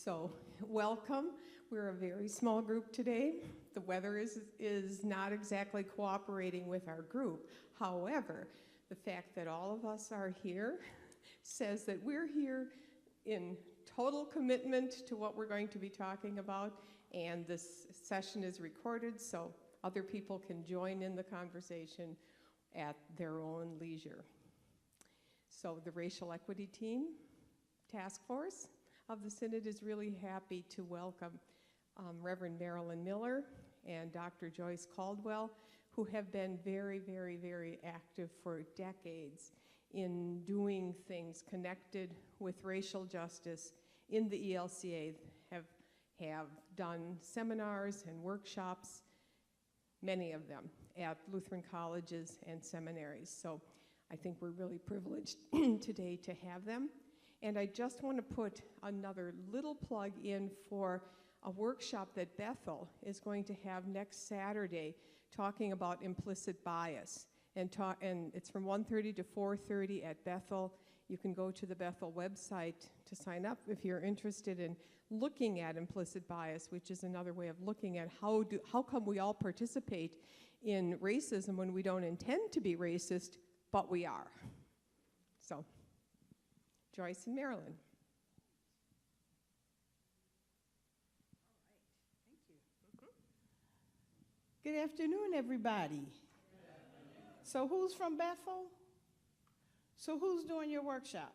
So, welcome. We're a very small group today. The weather is not exactly cooperating with our group. However, the fact that all of us are here says that we're here in total commitment to what we're going to be talking about, and this session is recorded so other people can join in the conversation at their own leisure. So the Racial Equity Team Task Force of the Synod is really happy to welcome Reverend Marilyn Miller and Dr. Joyce Caldwell, who have been very, very, very active for decades in doing things connected with racial justice in the ELCA, have done seminars and workshops, many of them at Lutheran colleges and seminaries. So I think we're really privileged today to have them. And I just want to put another little plug in for a workshop that Bethel is going to have next Saturday talking about implicit bias. And it's from 1:30 to 4:30 at Bethel. You can go to the Bethel website to sign up if you're interested in looking at implicit bias, which is another way of looking at how come we all participate in racism when we don't intend to be racist, but we are. So, Joyce and Marilyn. All right, thank you. Good afternoon, everybody. So who's from Bethel? So who's doing your workshop?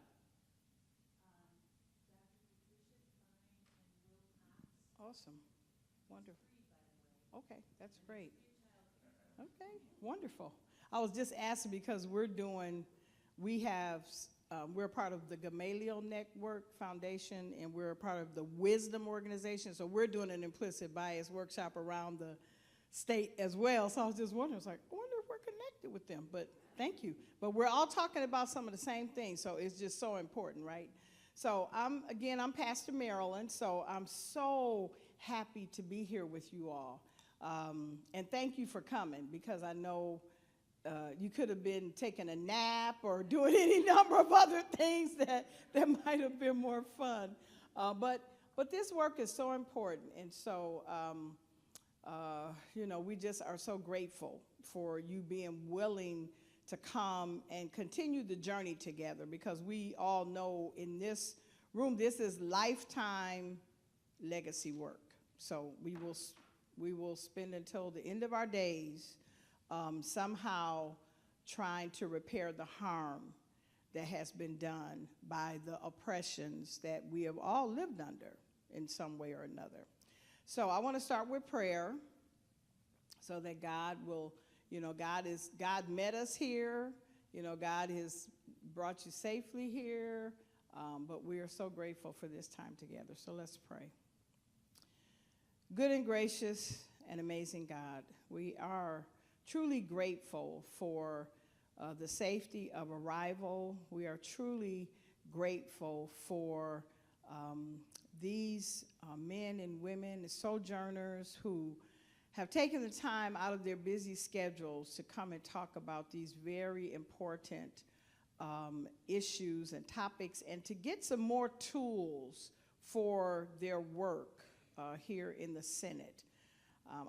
Awesome. Wonderful. Okay, that's great. Okay, wonderful. I was just asking because we're part of the Gamaliel Network Foundation, and we're a part of the Wisdom Organization, so we're doing an implicit bias workshop around the state as well. So I was just wondering, I was like, I wonder if we're connected with them, but thank you. But we're all talking about some of the same things, so it's just so important, right? So I'm Pastor Marilyn, so I'm so happy to be here with you all. And thank you for coming, because I know you could have been taking a nap or doing any number of other things that might have been more fun. But this work is so important, and so we just are so grateful for you being willing to come and continue the journey together, because we all know in this room this is lifetime legacy work. So we will spend until the end of our days somehow trying to repair the harm that has been done by the oppressions that we have all lived under in some way or another. So I want to start with prayer so that God will, God met us here, God has brought you safely here, but we are so grateful for this time together. So let's pray. Good and gracious and amazing God, we are truly grateful for the safety of arrival. We are truly grateful for these men and women, sojourners who have taken the time out of their busy schedules to come and talk about these very important issues and topics, and to get some more tools for their work here in the Synod.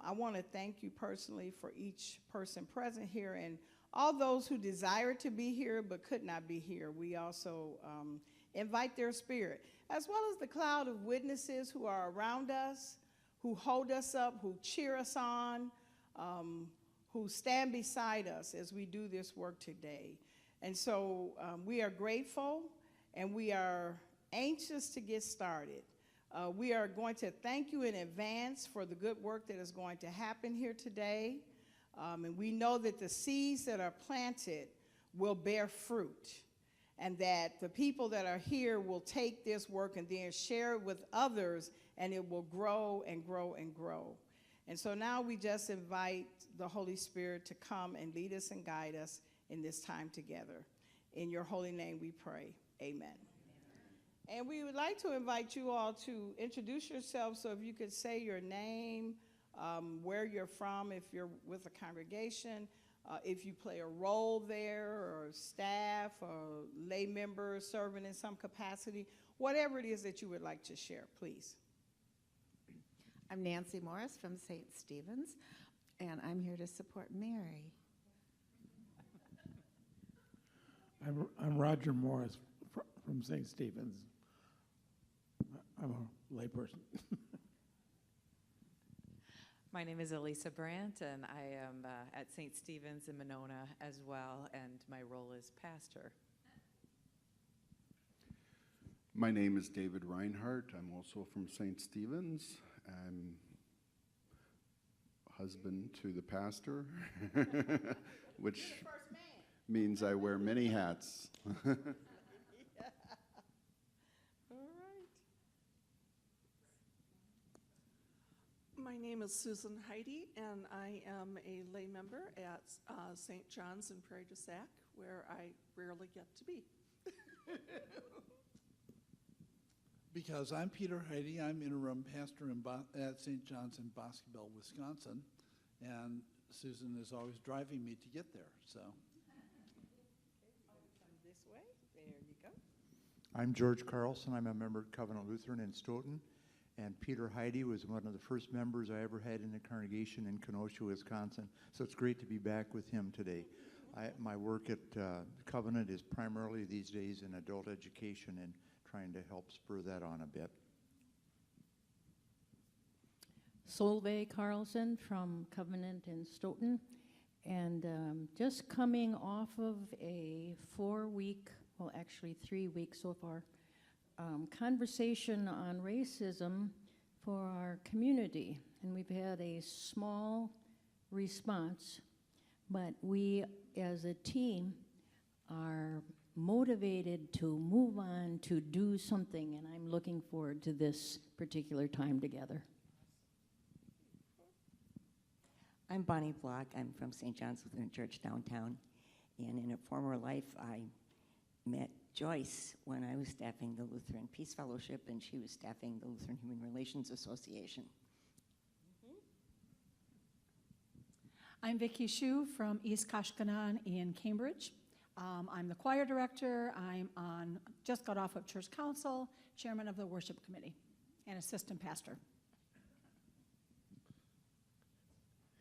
I want to thank you personally for each person present here, and all those who desire to be here but could not be here. We also invite their spirit, as well as the cloud of witnesses who are around us, who hold us up, who cheer us on, who stand beside us as we do this work today. And so we are grateful, and we are anxious to get started. We are going to thank you in advance for the good work that is going to happen here today. And we know that the seeds that are planted will bear fruit, and that the people that are here will take this work and then share it with others, and it will grow and grow and grow. And so now we just invite the Holy Spirit to come and lead us and guide us in this time together. In your holy name we pray. Amen. And we would like to invite you all to introduce yourselves. So if you could say your name, where you're from, if you're with a congregation, if you play a role there, or staff, or lay members serving in some capacity, whatever it is that you would like to share, please. I'm Nancy Morris from St. Stephen's, and I'm here to support Mary. I'm Roger Morris from St. Stephen's. I'm a layperson. My name is Elisa Brandt, and I am at St. Stephen's in Monona as well, and my role is pastor. My name is David Reinhardt. I'm also from St. Stephen's. I'm husband to the pastor, which means I wear many hats. All right. My name is Susan Heidi, and I am a lay member at St. John's in Prairie du Sac, where I rarely get to be. Because I'm Peter Heidi, I'm interim pastor at St. John's in Boscobel, Wisconsin, and Susan is always driving me to get there, so. Come this way. There you go. I'm George Carlson. I'm a member of Covenant Lutheran in Stoughton. And Peter Heidi was one of the first members I ever had in the congregation in Kenosha, Wisconsin. So it's great to be back with him today. My work at Covenant is primarily these days in adult education and trying to help spur that on a bit. Solveig Carlson from Covenant in Stoughton, and just coming off of a 4-week, well actually 3 weeks so far, conversation on racism for our community. And we've had a small response, but we as a team are motivated to move on to do something, and I'm looking forward to this particular time together. I'm Bonnie Block. I'm from St. John's Lutheran Church downtown. And in a former life, I met Joyce when I was staffing the Lutheran Peace Fellowship, and she was staffing the Lutheran Human Relations Association. I'm Vicki Hsu from East Kashkanan in Cambridge. I'm the choir director. Just got off of church council, chairman of the worship committee, and assistant pastor.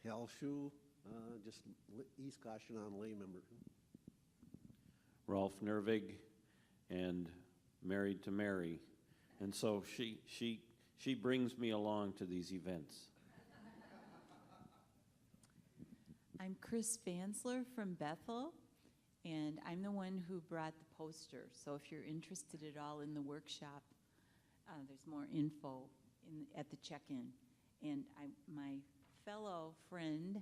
Hal Hsu, just East Kashkanan lay member. Rolf Nervig, and married to Mary, and so she brings me along to these events. I'm Chris Vansler from Bethel, and I'm the one who brought the poster. So if you're interested at all in the workshop, there's more info at the check-in. And my fellow friend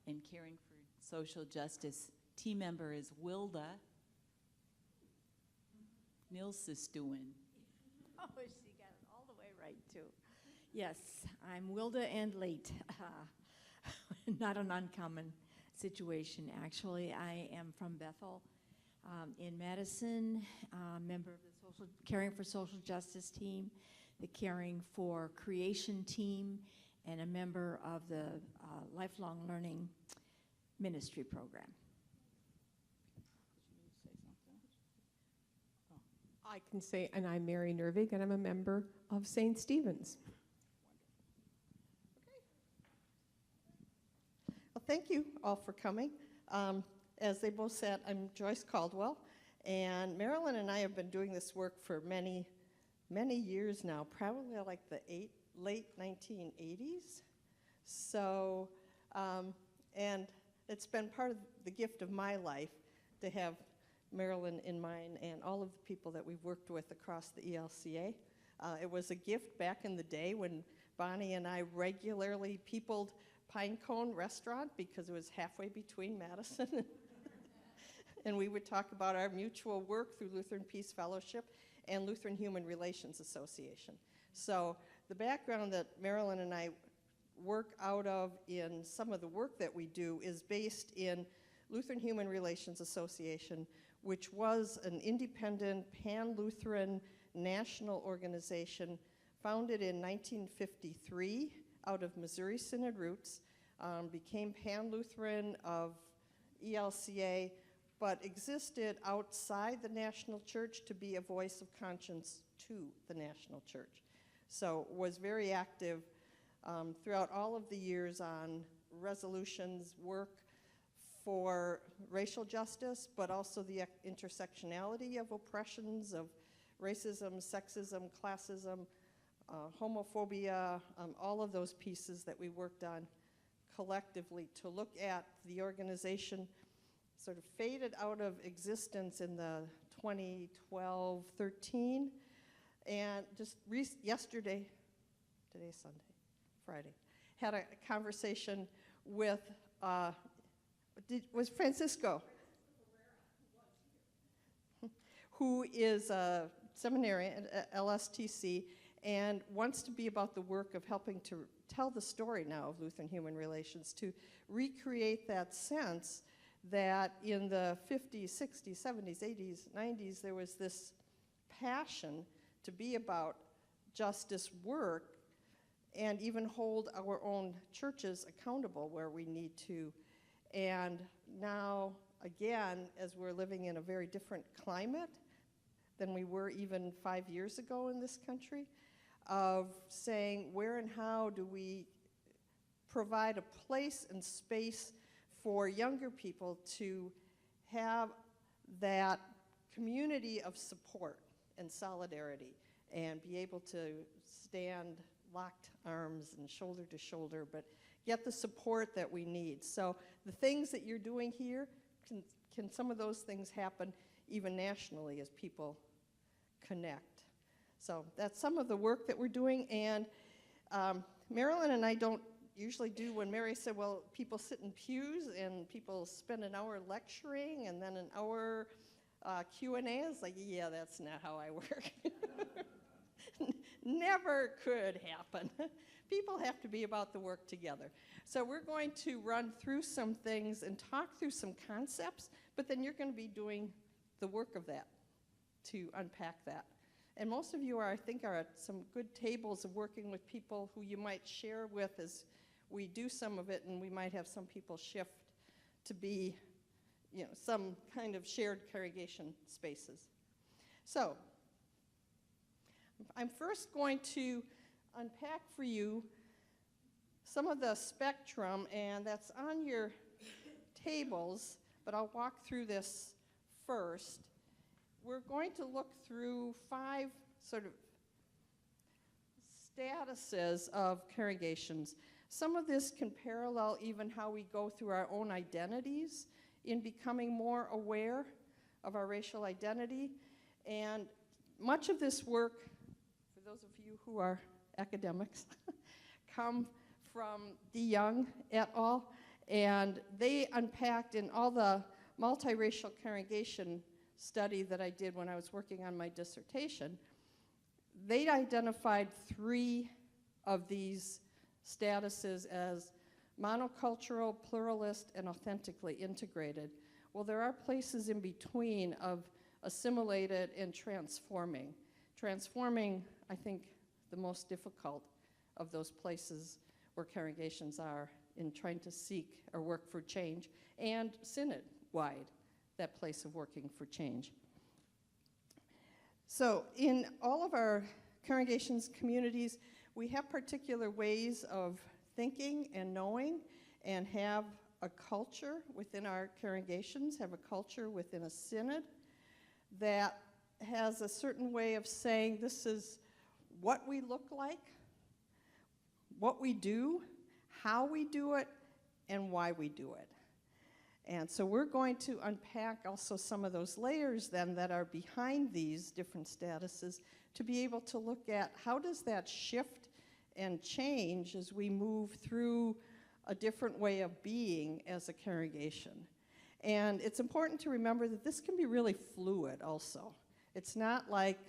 and Caring for Social Justice team member is Wilda Nilsestuin. Oh, she got it all the way right, too. Yes, I'm Wilda and late. Not an uncommon situation, actually. I am from Bethel in Madison, member of the Caring for Social Justice team, the Caring for Creation team, and a member of the Lifelong Learning Ministry Program. I can say, and I'm Mary Nervig, and I'm a member of St. Stephen's. Well, thank you all for coming. As they both said, I'm Joyce Caldwell, and Marilyn and I have been doing this work for many, many years now, probably like the late 1980s. So, and it's been part of the gift of my life to have Marilyn in mind and all of the people that we've worked with across the ELCA. It was a gift back in the day when Bonnie and I regularly peopled Pinecone Restaurant because it was halfway between Madison and we would talk about our mutual work through Lutheran Peace Fellowship and Lutheran Human Relations Association. So the background that Marilyn and I work out of in some of the work that we do is based in Lutheran Human Relations Association, which was an independent pan-Lutheran national organization founded in 1953 out of Missouri Synod roots, became pan-Lutheran of ELCA but existed outside the national church to be a voice of conscience to the national church. So was very active throughout all of the years on resolutions, work for racial justice, but also the intersectionality of oppressions, of racism, sexism, classism, homophobia, all of those pieces that we worked on collectively to look at the organization sort of faded out of existence in the 2012-13, and just yesterday, today's Sunday, Friday, had a conversation with, was Francisco, who is a seminarian at LSTC and wants to be about the work of helping to tell the story now of Lutheran human relations, to recreate that sense that in the 50s, 60s, 70s, 80s, 90s, there was this passion to be about justice work and even hold our own churches accountable where we need to. And now, again, as we're living in a very different climate than we were even 5 years ago in this country, of saying where and how do we provide a place and space for younger people to have that community of support and solidarity and be able to stand locked arms and shoulder to shoulder, but get the support that we need. So the things that you're doing here, can some of those things happen even nationally as people connect? So that's some of the work that we're doing, and Marilyn and I don't usually do when Mary said, well, people sit in pews and people spend an hour lecturing and then an hour Q&A. It's like, yeah, that's not how I work. Never could happen. People have to be about the work together. So we're going to run through some things and talk through some concepts, but then you're going to be doing the work of that to unpack that. And most of you I think, are at some good tables of working with people who you might share with as we do some of it, and we might have some people shift to be, some kind of shared congregation spaces. So I'm first going to unpack for you some of the spectrum, and that's on your tables, but I'll walk through this first. We're going to look through 5 sort of statuses of congregations. Some of this can parallel even how we go through our own identities in becoming more aware of our racial identity. And much of this work, for those of you who are academics, come from DeYoung et al. And they unpacked in all the multiracial congregation study that I did when I was working on my dissertation, they identified 3 of these statuses as monocultural, pluralist, and authentically integrated. Well, there are places in between of assimilated and transforming. Transforming, I think, the most difficult of those places where congregations are in trying to seek or work for change, and Synod-wide, that place of working for change. So in all of our congregations, communities, we have particular ways of thinking and knowing, and have a culture within our congregations, have a culture within a synod that has a certain way of saying this is what we look like, what we do, how we do it, and why we do it. And so we're going to unpack also some of those layers then that are behind these different statuses to be able to look at how does that shift and change as we move through a different way of being as a congregation. And it's important to remember that this can be really fluid also. It's not like,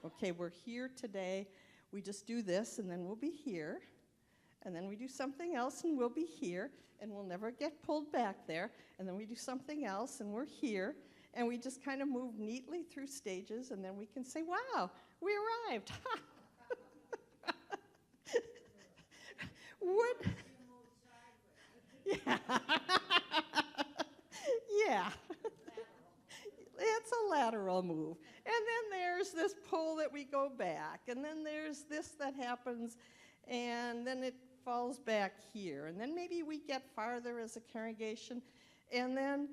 okay, we're here today, we just do this and then we'll be here, and then we do something else and we'll be here, and we'll never get pulled back there, and then we do something else and we're here, and we just kind of move neatly through stages, and then we can say, wow, we arrived. Would, yeah. Yeah. and then there's this that happens, and then it falls back here, and then maybe we get farther as a congregation, and then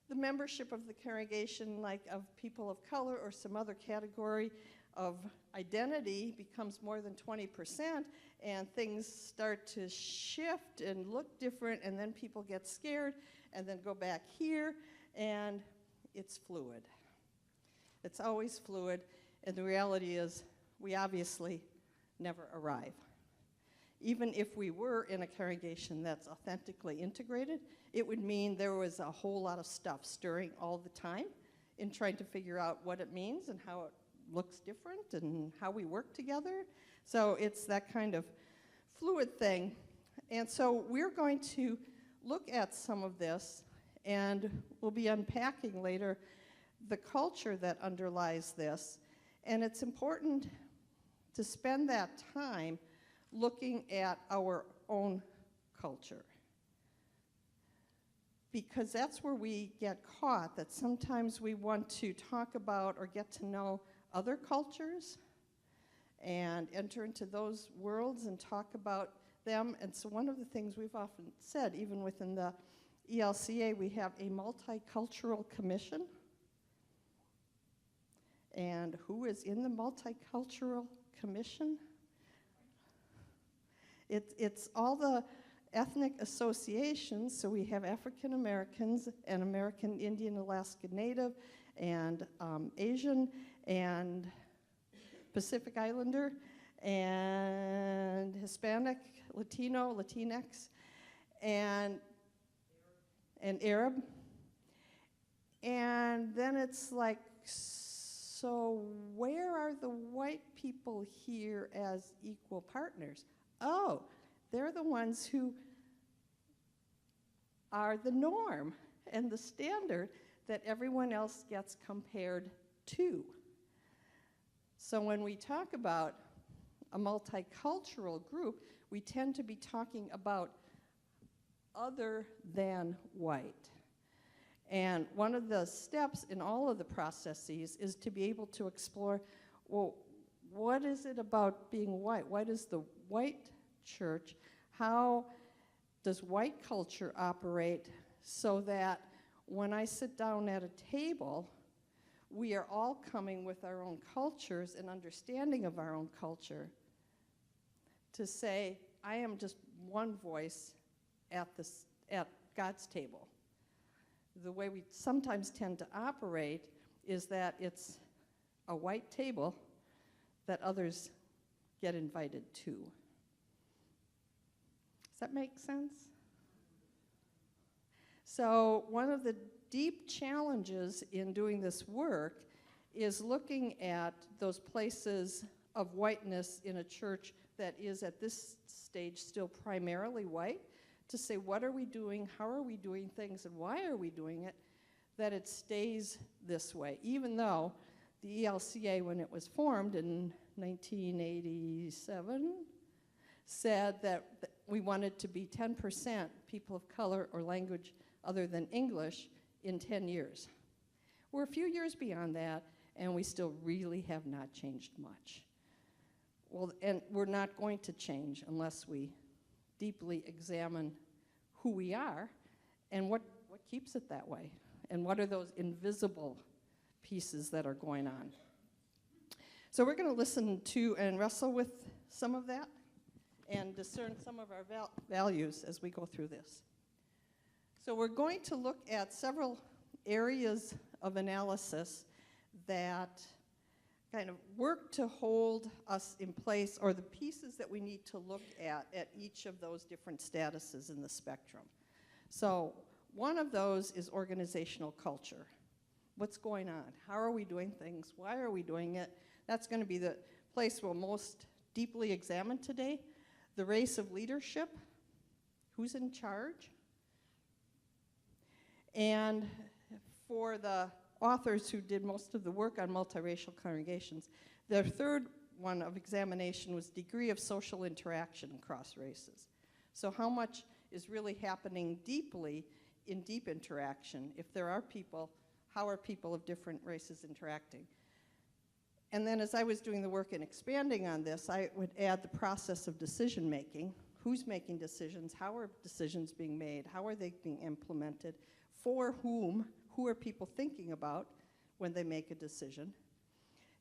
the membership of the congregation, like of people of color or some other category of identity, becomes more than 20%, and things start to shift and look different, and then people get scared and then go back here, and it's fluid. It's always fluid, and the reality is we obviously never arrive. Even if we were in a congregation that's authentically integrated, it would mean there was a whole lot of stuff stirring all the time in trying to figure out what it means and how it looks different and how we work together. So it's that kind of fluid thing. And so we're going to look at some of this, and we'll be unpacking later the culture that underlies this. And it's important to spend that time looking at our own culture, because that's where we get caught, that sometimes we want to talk about or get to know other cultures and enter into those worlds and talk about them. And so one of the things we've often said, even within the ELCA, we have a multicultural commission. And who is in the multicultural commission? It's all the ethnic associations. So we have African Americans and American Indian, Alaska Native, and Asian, and Pacific Islander, and Hispanic, Latino, Latinx, and Arab. And then it's like, so where are the white people here as equal partners? Oh, they're the ones who are the norm and the standard that everyone else gets compared to. So when we talk about a multicultural group, we tend to be talking about other than white. And one of the steps in all of the processes is to be able to explore, well, what is it about being white? What is the white church? How does white culture operate so that when I sit down at a table, we are all coming with our own cultures and understanding of our own culture to say, I am just one voice at God's table. The way we sometimes tend to operate is that it's a white table that others get invited to. Does that make sense? So one of the deep challenges in doing this work is looking at those places of whiteness in a church that is at this stage still primarily white, to say what are we doing, how are we doing things, and why are we doing it, that it stays this way, even though the ELCA, when it was formed in 1987, said that we wanted to be 10% people of color or language other than English in 10 years. We're a few years beyond that, and we still really have not changed much. Well, and we're not going to change unless we deeply examine who we are and what keeps it that way, and what are those invisible pieces that are going on. So we're going to listen to and wrestle with some of that and discern some of our values as we go through this. So we're going to look at several areas of analysis that kind of work to hold us in place, or the pieces that we need to look at each of those different statuses in the spectrum. So one of those is organizational culture. What's going on? How are we doing things? Why are we doing it? That's going to be the place we'll most deeply examine today. The race of leadership. Who's in charge? And for the authors who did most of the work on multiracial congregations, their third one of examination was degree of social interaction across races. So how much is really happening deeply in deep interaction? If there are people, how are people of different races interacting? And then as I was doing the work and expanding on this, I would add the process of decision making. Who's making decisions? How are decisions being made? How are they being implemented? For whom? Who are people thinking about when they make a decision?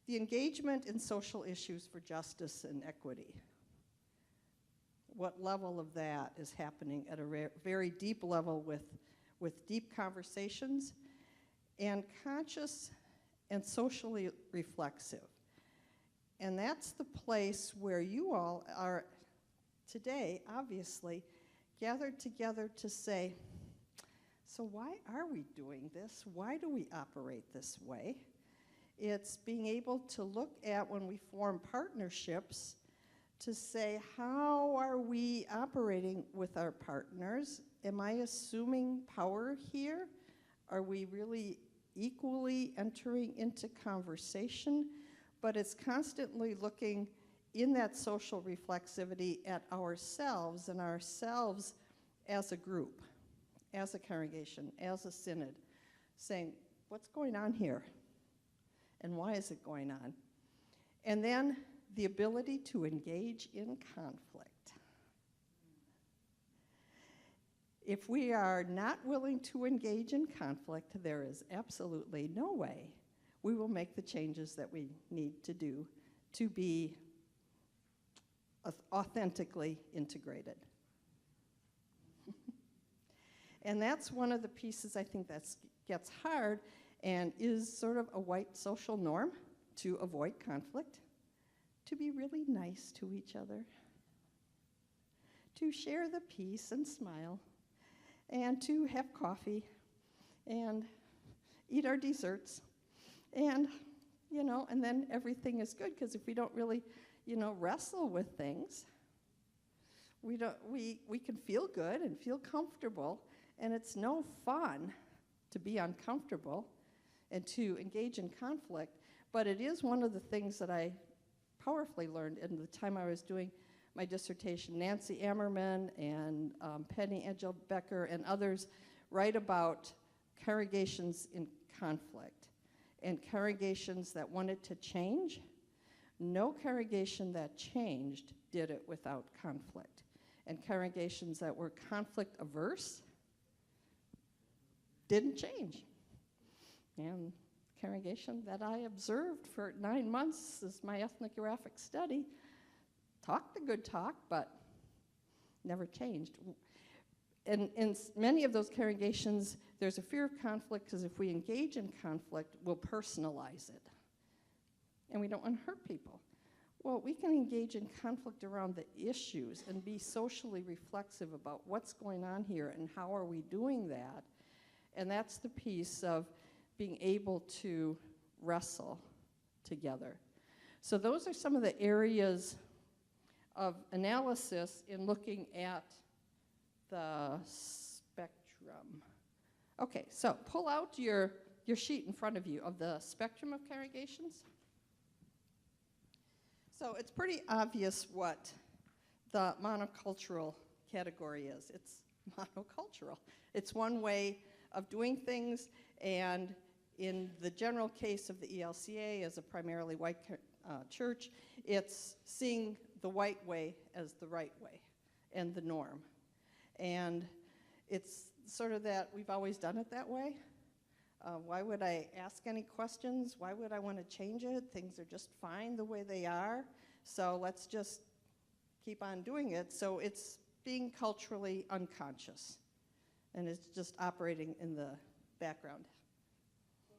The engagement in social issues for justice and equity. What level of that is happening at a very deep level with deep conversations and conscious and socially reflexive. And that's the place where you all are today, obviously, gathered together to say, so why are we doing this? Why do we operate this way? It's being able to look at when we form partnerships to say, how are we operating with our partners? Am I assuming power here? Are we really equally entering into conversation? But it's constantly looking in that social reflexivity at ourselves and ourselves as a group, as a congregation, as a synod, saying, what's going on here? And why is it going on? And then the ability to engage in conflict. If we are not willing to engage in conflict, there is absolutely no way we will make the changes that we need to do to be authentically integrated. And that's one of the pieces I think that gets hard and is sort of a white social norm to avoid conflict, to be really nice to each other, to share the peace and smile, and to have coffee and eat our desserts. And, and then everything is good, because if we don't really, wrestle with things, we can feel good and feel comfortable, and it's no fun to be uncomfortable and to engage in conflict. But it is one of the things that I powerfully learned in the time I was doing my dissertation. Nancy Ammerman and Penny Angel Becker and others write about congregations in conflict and congregations that wanted to change. No congregation that changed did it without conflict. And congregations that were conflict averse didn't change. And congregation that I observed for 9 months as my ethnographic study talked a good talk, but never changed. And in many of those congregations, there's a fear of conflict, because if we engage in conflict, we'll personalize it. And we don't want to hurt people. Well, we can engage in conflict around the issues and be socially reflexive about what's going on here and how are we doing that. And that's the piece of being able to wrestle together. So those are some of the areas of analysis in looking at the spectrum. Okay, so pull out your sheet in front of you of the spectrum of congregations. So it's pretty obvious what the monocultural category is. It's monocultural. It's one way of doing things, and in the general case of the ELCA as a primarily white church, it's seeing the white way as the right way and the norm. And it's sort of that we've always done it that way. Why would I ask any questions? Why would I want to change it? Things are just fine the way they are, so let's just keep on doing it. So it's being culturally unconscious, and it's just operating in the background. So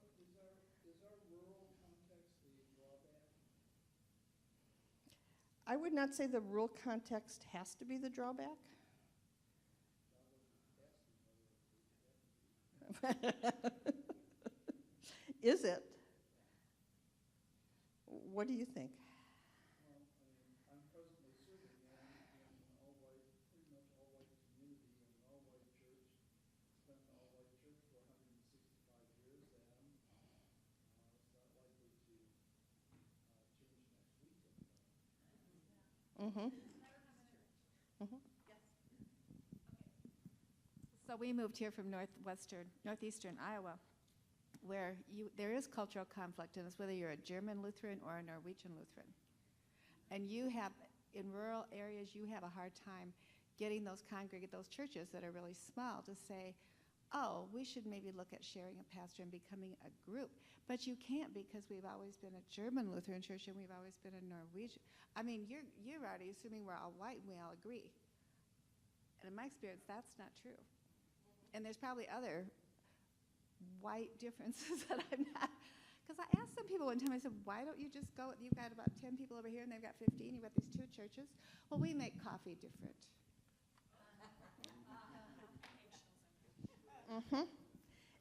is our rural context the drawback? I would not say the rural context has to be the drawback. Is it? What do you think? Well, I'm presently serving in an all-white, pretty much all-white community, and an all-white church. It's been an all-white church for 165 years, and it's not likely to change next week. Mm-hmm. Mm-hmm. Yes. Okay. So we moved here from northeastern Iowa where there is cultural conflict, and it's whether you're a German Lutheran or a Norwegian Lutheran. And you have, in rural areas, you have a hard time getting those churches that are really small to say, oh, we should maybe look at sharing a pastor and becoming a group. But you can't, because we've always been a German Lutheran church and we've always been a Norwegian. I mean, you're already assuming we're all white and we all agree. And in my experience, that's not true. And there's probably other white differences that I'm not. Because I asked some people one time, I said, why don't you just go, you've got about 10 people over here and they've got 15, you've got these 2 churches. Well, we make coffee different.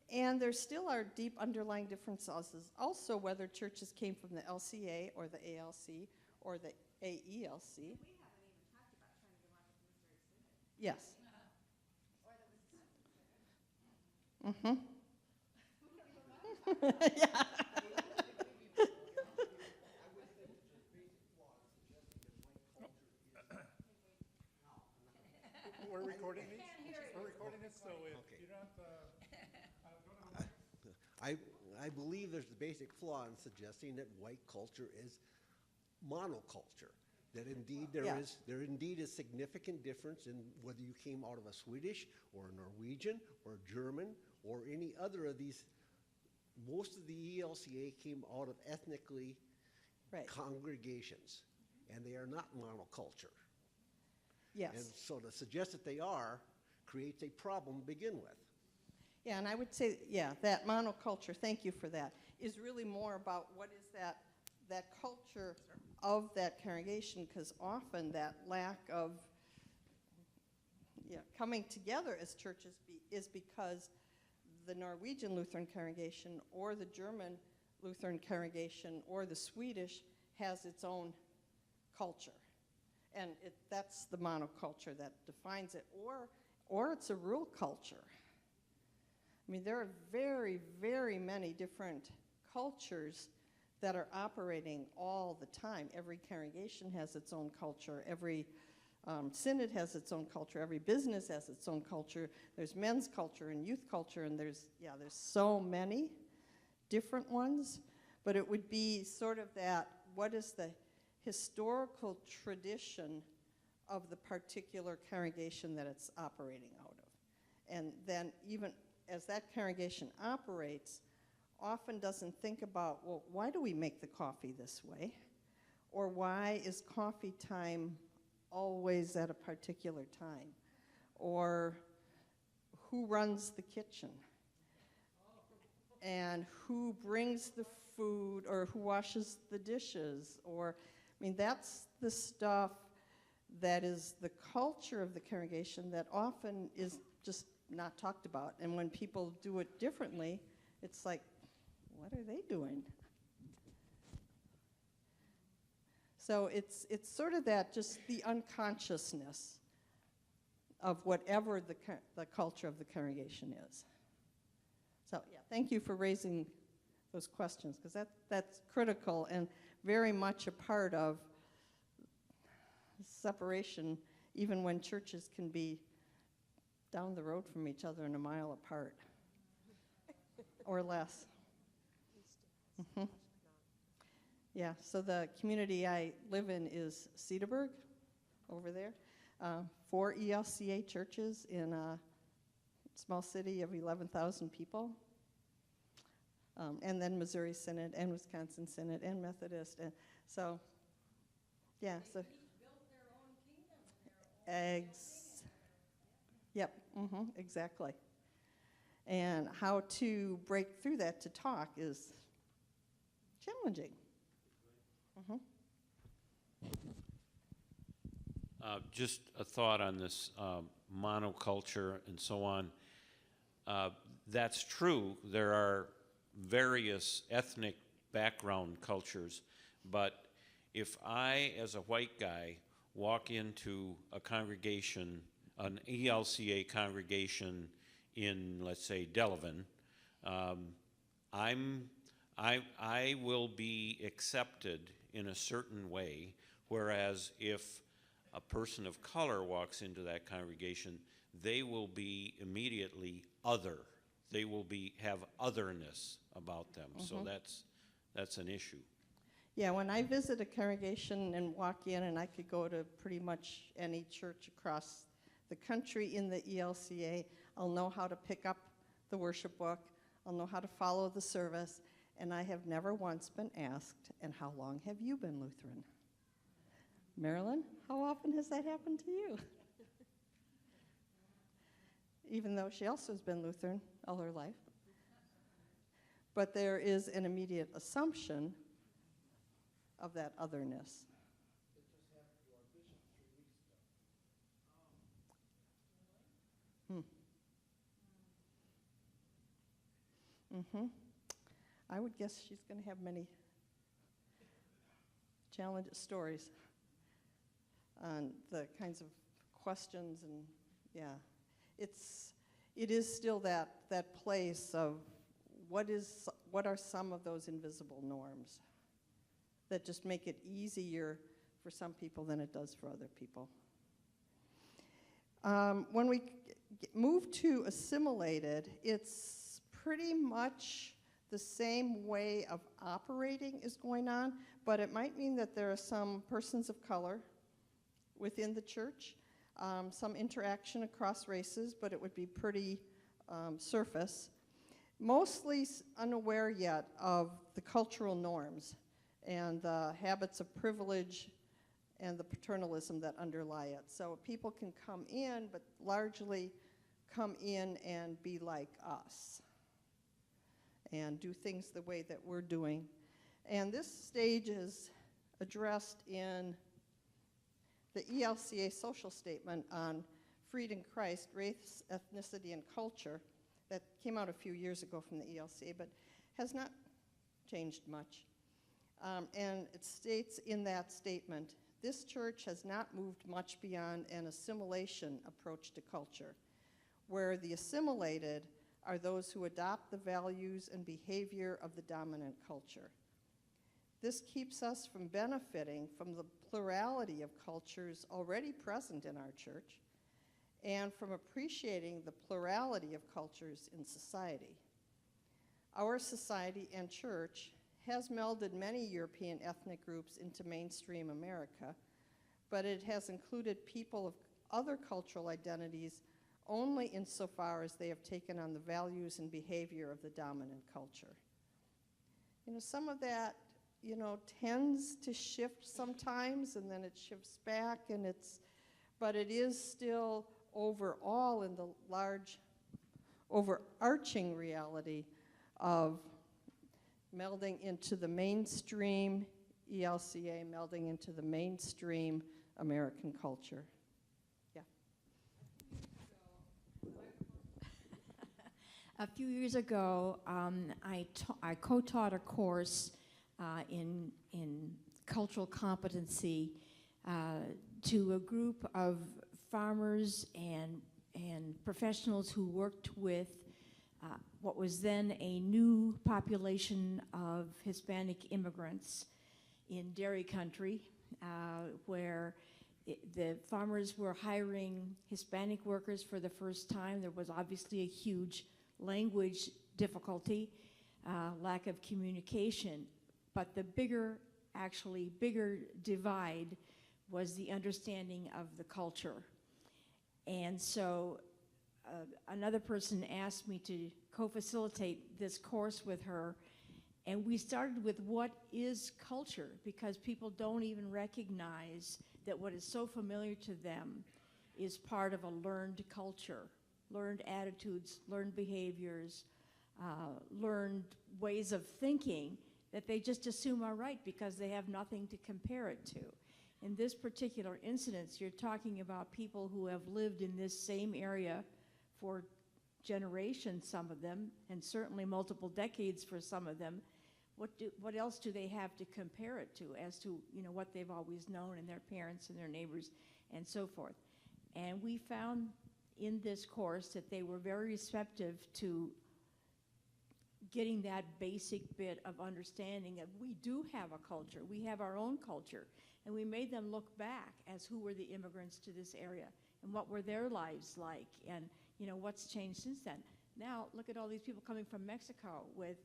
And there still are deep underlying differences, also whether churches came from the LCA or the ALC or the AELC. We haven't even talked about trying to get along with the Missouri Synod. Yes. Or the Wisconsin. Yeah. We're recording these? We're recording it, so if you don't, I believe there's the basic flaw in suggesting that white culture is monoculture. That indeed there indeed is significant difference in whether you came out of a Swedish or a Norwegian or a German or any other of these. Most of the ELCA came out of ethnically congregations, and they are not monoculture. Yes. And so to suggest that they are creates a problem to begin with. Yeah, and I would say, that monoculture, thank you for that, is really more about what is that culture of that congregation, because often that lack of coming together as churches is because the Norwegian Lutheran congregation or the German Lutheran congregation or the Swedish has its own culture. And that's the monoculture that defines it, or it's a rural culture. I mean, there are very, very many different cultures that are operating all the time. Every congregation has its own culture. Every synod has its own culture. Every business has its own culture. There's men's culture and youth culture, and there's so many different ones. But it would be sort of that, what is the historical tradition of the particular congregation that it's operating out of? And then even as that congregation operates, often doesn't think about, well, why do we make the coffee this way? Or why is coffee time always at a particular time? Or who runs the kitchen? And who brings the food, or who washes the dishes? Or, I mean, that's the stuff that is the culture of the congregation that often is just not talked about. And when people do it differently, it's like, what are they doing? So it's sort of that, just the unconsciousness of whatever the culture of the congregation is. So yeah, thank you for raising those questions, because that's critical and very much a part of separation, even when churches can be down the road from each other and a mile apart or less. Yeah, so the community I live in is Cedarburg, over there. 4 ELCA churches in a small city of 11,000 people. And then Missouri Synod and Wisconsin Synod and Methodist. And so, yeah. So, yep, exactly. And how to break through that to talk is challenging. Just a thought on this monoculture and so on. That's true. There are various ethnic background cultures, but if I, as a white guy, walk into a congregation, an ELCA congregation in, let's say, Delavan, I will be accepted in a certain way, whereas if a person of color walks into that congregation, they will be immediately other they will have otherness about them. So Mhm. that's an issue. Yeah, when I visit a congregation and walk in, and I could go to pretty much any church across the country in the ELCA, I'll know how to pick up the worship book, I'll know how to follow the service, and I have never once been asked, and how long have you been Lutheran? Marilyn, how often has that happened to you? Even though she also has been Lutheran all her life. But there is an immediate assumption of that otherness. I would guess she's going to have many stories on the kinds of questions, and yeah, it is still that place of what are some of those invisible norms that just make it easier for some people than it does for other people. When we move to Assimilated, it's pretty much the same way of operating is going on, but it might mean that there are some persons of color within the church, some interaction across races, but it would be pretty surface. Mostly unaware yet of the cultural norms and the habits of privilege and the paternalism that underlie it. So people can come in, but largely come in and be like us and do things the way that we're doing. And this stage is addressed in the ELCA social statement on Freed in Christ, Race, Ethnicity, and Culture that came out a few years ago from the ELCA, but has not changed much. And it states in that statement, this church has not moved much beyond an assimilation approach to culture, where the assimilated are those who adopt the values and behavior of the dominant culture. This keeps us from benefiting from the plurality of cultures already present in our church and from appreciating the plurality of cultures in society. Our society and church has melded many European ethnic groups into mainstream America, but it has included people of other cultural identities only insofar as they have taken on the values and behavior of the dominant culture. Some of that, tends to shift sometimes, and then it shifts back, but it is still overall in the large overarching reality of melding into the mainstream ELCA, melding into the mainstream American culture. Yeah. A few years ago, I co-taught a course in cultural competency to a group of farmers and professionals who worked with what was then a new population of Hispanic immigrants in dairy country, where the farmers were hiring Hispanic workers for the first time. There was obviously a huge language difficulty, lack of communication, but the bigger divide was the understanding of the culture. And so another person asked me to co-facilitate this course with her, and we started with what is culture, because people don't even recognize that what is so familiar to them is part of a learned culture, learned attitudes, learned behaviors, learned ways of thinking that they just assume are right because they have nothing to compare it to. In this particular incident, you're talking about people who have lived in this same area for generations, some of them, and certainly multiple decades for some of them. What else do they have to compare it to as to what they've always known, and their parents and their neighbors and so forth? And we found in this course that they were very receptive to getting that basic bit of understanding that we do have a culture, we have our own culture, and we made them look back as who were the immigrants to this area and what were their lives like, and what's changed since then. Now, look at all these people coming from Mexico with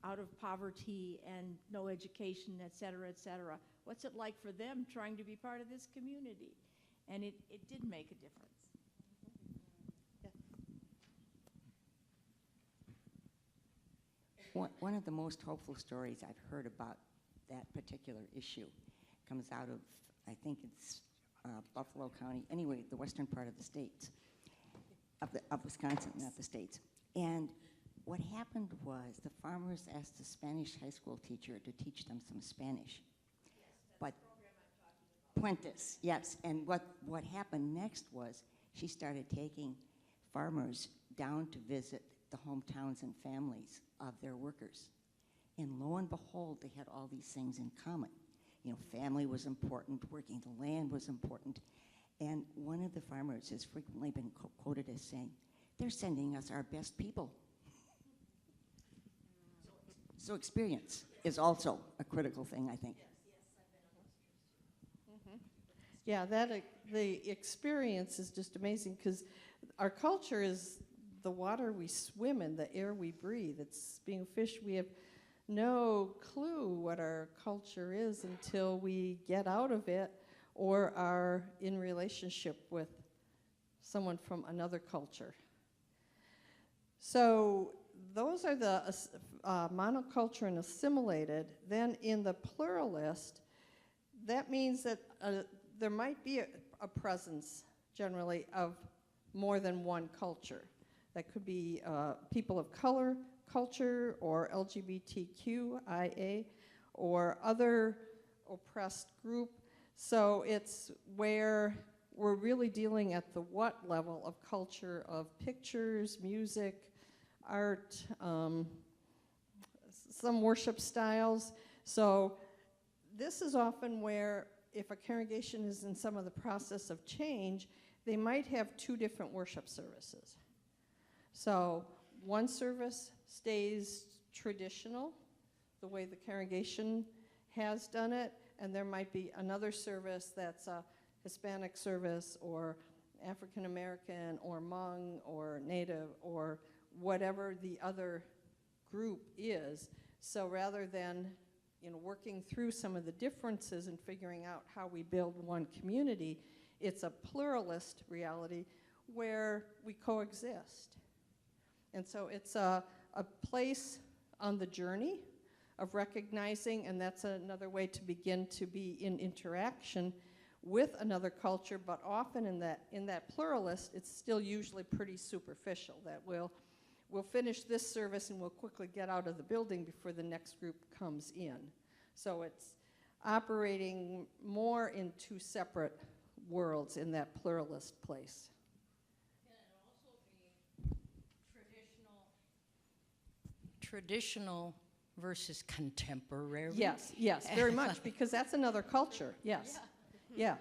out of poverty and no education, et cetera, et cetera. What's it like for them trying to be part of this community? And it did make a difference. One of the most hopeful stories I've heard about that particular issue comes out of, I think it's Buffalo County, anyway, the western part of the states, of Wisconsin, not the states. And what happened was the farmers asked a Spanish high school teacher to teach them some Spanish. But Puentes, yes. And what happened next was she started taking farmers down to visit the hometowns and families of their workers. And lo and behold, they had all these things in common. You know, family was important, working the land was important. And one of the farmers has frequently been quoted as saying, "They're sending us our best people." So experience is also a critical thing, I think. Yeah, the experience is just amazing because our culture is the water we swim in, the air we breathe. It's being fish. We have no clue what our culture is until we get out of it or are in relationship with someone from another culture. So those are the monoculture and assimilated. Then in the pluralist, that means that there might be a presence generally of more than one culture. That could be people of color culture or LGBTQIA or other oppressed group. So it's where we're really dealing at the what level of culture of pictures, music, art, some worship styles. So this is often where if a congregation is in some of the process of change, they might have two different worship services. So one service stays traditional, the way the congregation has done it, and there might be another service that's a Hispanic service or African American or Hmong or Native or whatever the other group is. So rather than working through some of the differences and figuring out how we build one community, it's a pluralist reality where we coexist. And so it's a place on the journey of recognizing, and that's another way to begin to be in interaction with another culture, but often in that pluralist, it's still usually pretty superficial, that we'll finish this service and we'll quickly get out of the building before the next group comes in. So it's operating more in two separate worlds in that pluralist place. Traditional versus contemporary. Yes, very much, because that's another culture, yes. Yeah.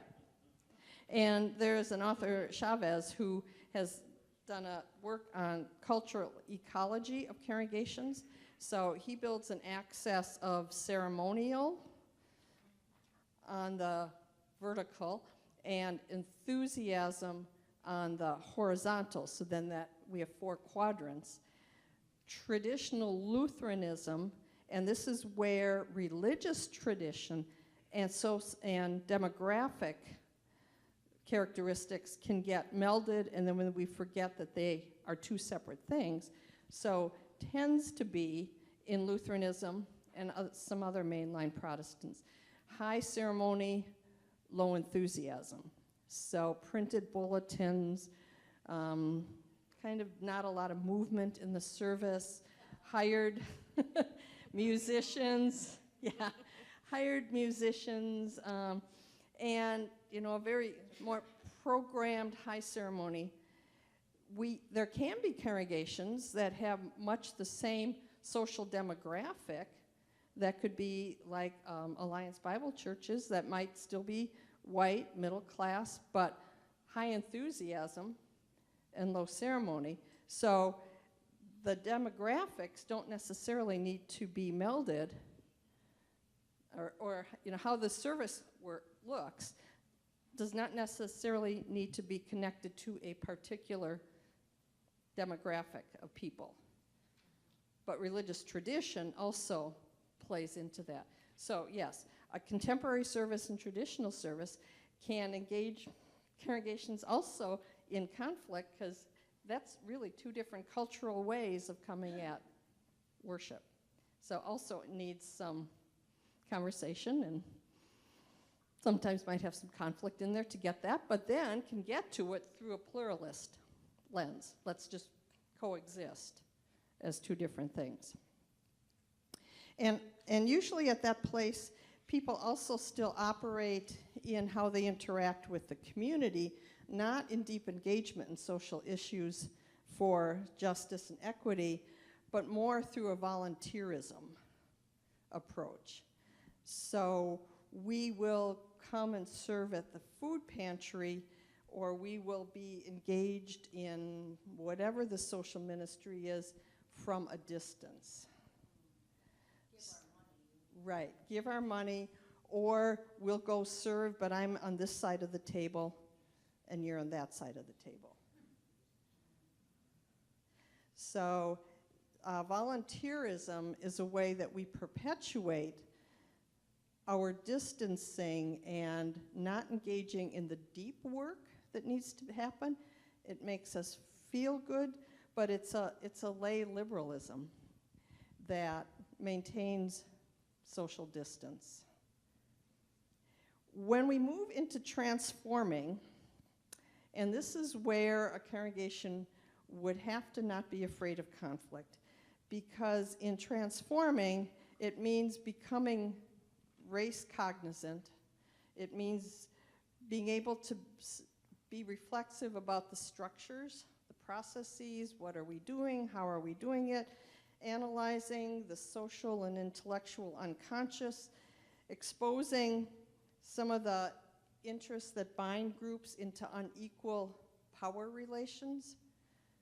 And there's an author, Chavez, who has done a work on cultural ecology of congregations. So he builds an axis of ceremonial on the vertical and enthusiasm on the horizontal. So then that we have 4 quadrants. Traditional Lutheranism, and this is where religious tradition and demographic characteristics can get melded, and then when we forget that they are 2 separate things. So tends to be in Lutheranism and some other mainline Protestants, high ceremony, low enthusiasm. So printed bulletins, kind of not a lot of movement in the service, hired musicians, hired musicians, and a very more programmed high ceremony. There can be congregations that have much the same social demographic that could be like Alliance Bible churches that might still be white, middle class, but high enthusiasm and low ceremony. So the demographics don't necessarily need to be melded, or how the service looks does not necessarily need to be connected to a particular demographic of people. But religious tradition also plays into that. So yes, a contemporary service and traditional service can engage congregations also in conflict, because that's really two different cultural ways of coming at worship. So also it needs some conversation, and sometimes might have some conflict in there to get that, but then can get to it through a pluralist lens. Let's just coexist as two different things. And usually at that place, people also still operate in how they interact with the community, not in deep engagement in social issues for justice and equity, but more through a volunteerism approach. So we will come and serve at the food pantry, or we will be engaged in whatever the social ministry is from a distance. Right, give our money, or we'll go serve, but I'm on this side of the table, and you're on that side of the table. So volunteerism is a way that we perpetuate our distancing and not engaging in the deep work that needs to happen. It makes us feel good, but it's a lay liberalism that maintains social distance. When we move into transforming, and this is where a congregation would have to not be afraid of conflict, because in transforming, it means becoming race cognizant. It means being able to be reflexive about the structures, the processes, what are we doing, how are we doing it, analyzing the social and intellectual unconscious, exposing some of the interests that bind groups into unequal power relations,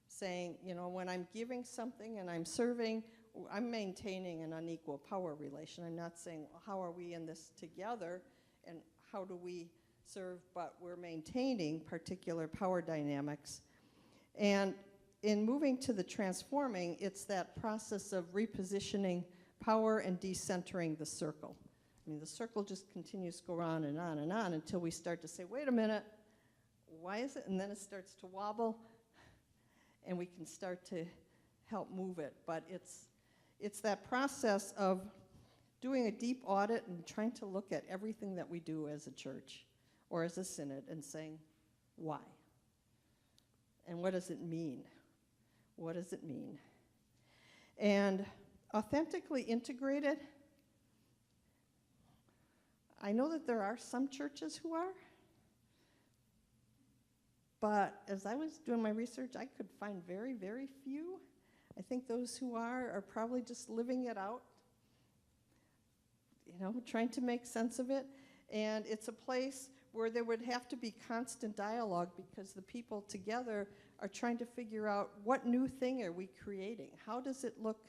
saying, you know, when I'm giving something and I'm serving, I'm maintaining an unequal power relation. I'm not saying, well, how are we in this together and how do we serve, but we're maintaining particular power dynamics. And in moving to the transforming, it's that process of repositioning power and decentering the circle. I mean, the circle just continues to go on and on and on until we start to say, wait a minute, why is it? And then it starts to wobble, and we can start to help move it. But it's that process of doing a deep audit and trying to look at everything that we do as a church or as a synod and saying, why? And what does it mean? What does it mean? And authentically integrated, I know that there are some churches who are, but as I was doing my research, I could find very, very few. I think those who are probably just living it out, you know, trying to make sense of it. And it's a place where there would have to be constant dialogue, because the people together are trying to figure out, what new thing are we creating? How does it look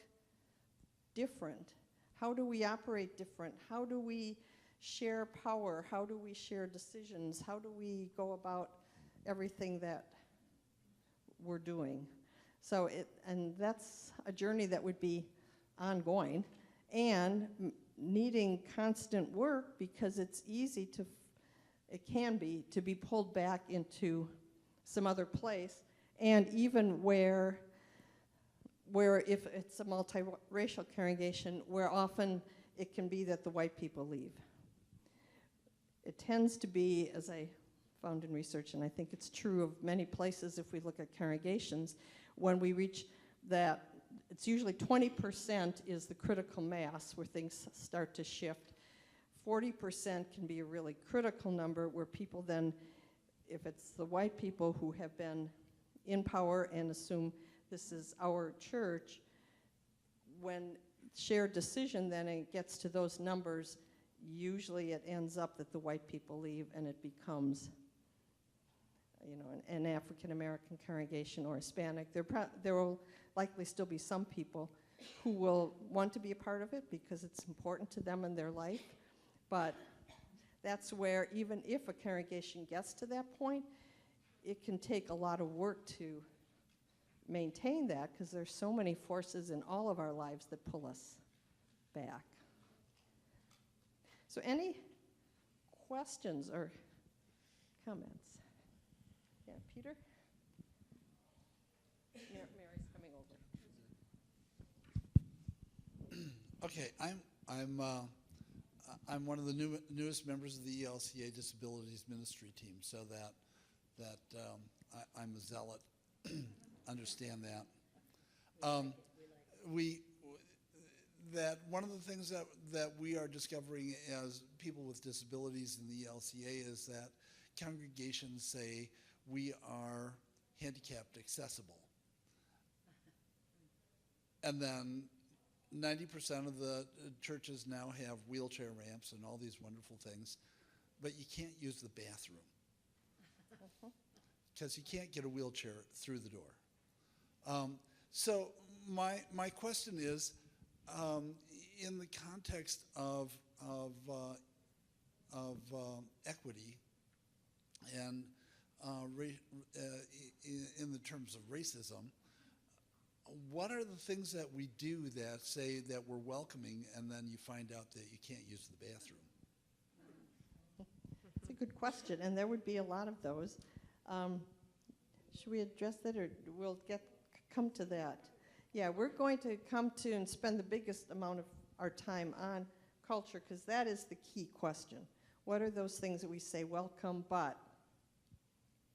different? How do we operate different? How do we share power? How do we share decisions? How do we go about everything that we're doing? So and that's a journey that would be ongoing and needing constant work, because it's easy to, it can be, to be pulled back into some other place. And even where if it's a multiracial congregation, where often it can be that the white people leave. It tends to be, as I found in research, and I think it's true of many places if we look at congregations, when we reach that, it's usually 20% is the critical mass where things start to shift. 40% can be a really critical number where people then, if it's the white people who have been in power and assume this is our church, when shared decision then it gets to those numbers, usually it ends up that the white people leave and it becomes, you know, an African American congregation or Hispanic. There will likely still be some people who will want to be a part of it because it's important to them in their life, but that's where, even if a congregation gets to that point, it can take a lot of work to maintain that, because there's so many forces in all of our lives that pull us back. So any questions or comments? Yeah, Peter? Mary's coming over. Okay, I'm one of the newest members of the ELCA Disabilities Ministry team, so that I'm a zealot. Understand that. That one of the things that we are discovering as people with disabilities in the ELCA is that congregations say we are handicapped accessible. And then 90% of the churches now have wheelchair ramps and all these wonderful things, but you can't use the bathroom because you can't get a wheelchair through the door. So my question is, in the context of equity and in the terms of racism, what are the things that we do that say that we're welcoming and then you find out that you can't use the bathroom? It's a good question, and there would be a lot of those. Should we address that, or we'll come to that? Yeah, we're going to come to and spend the biggest amount of our time on culture, because that is the key question. What are those things that we say, welcome, but?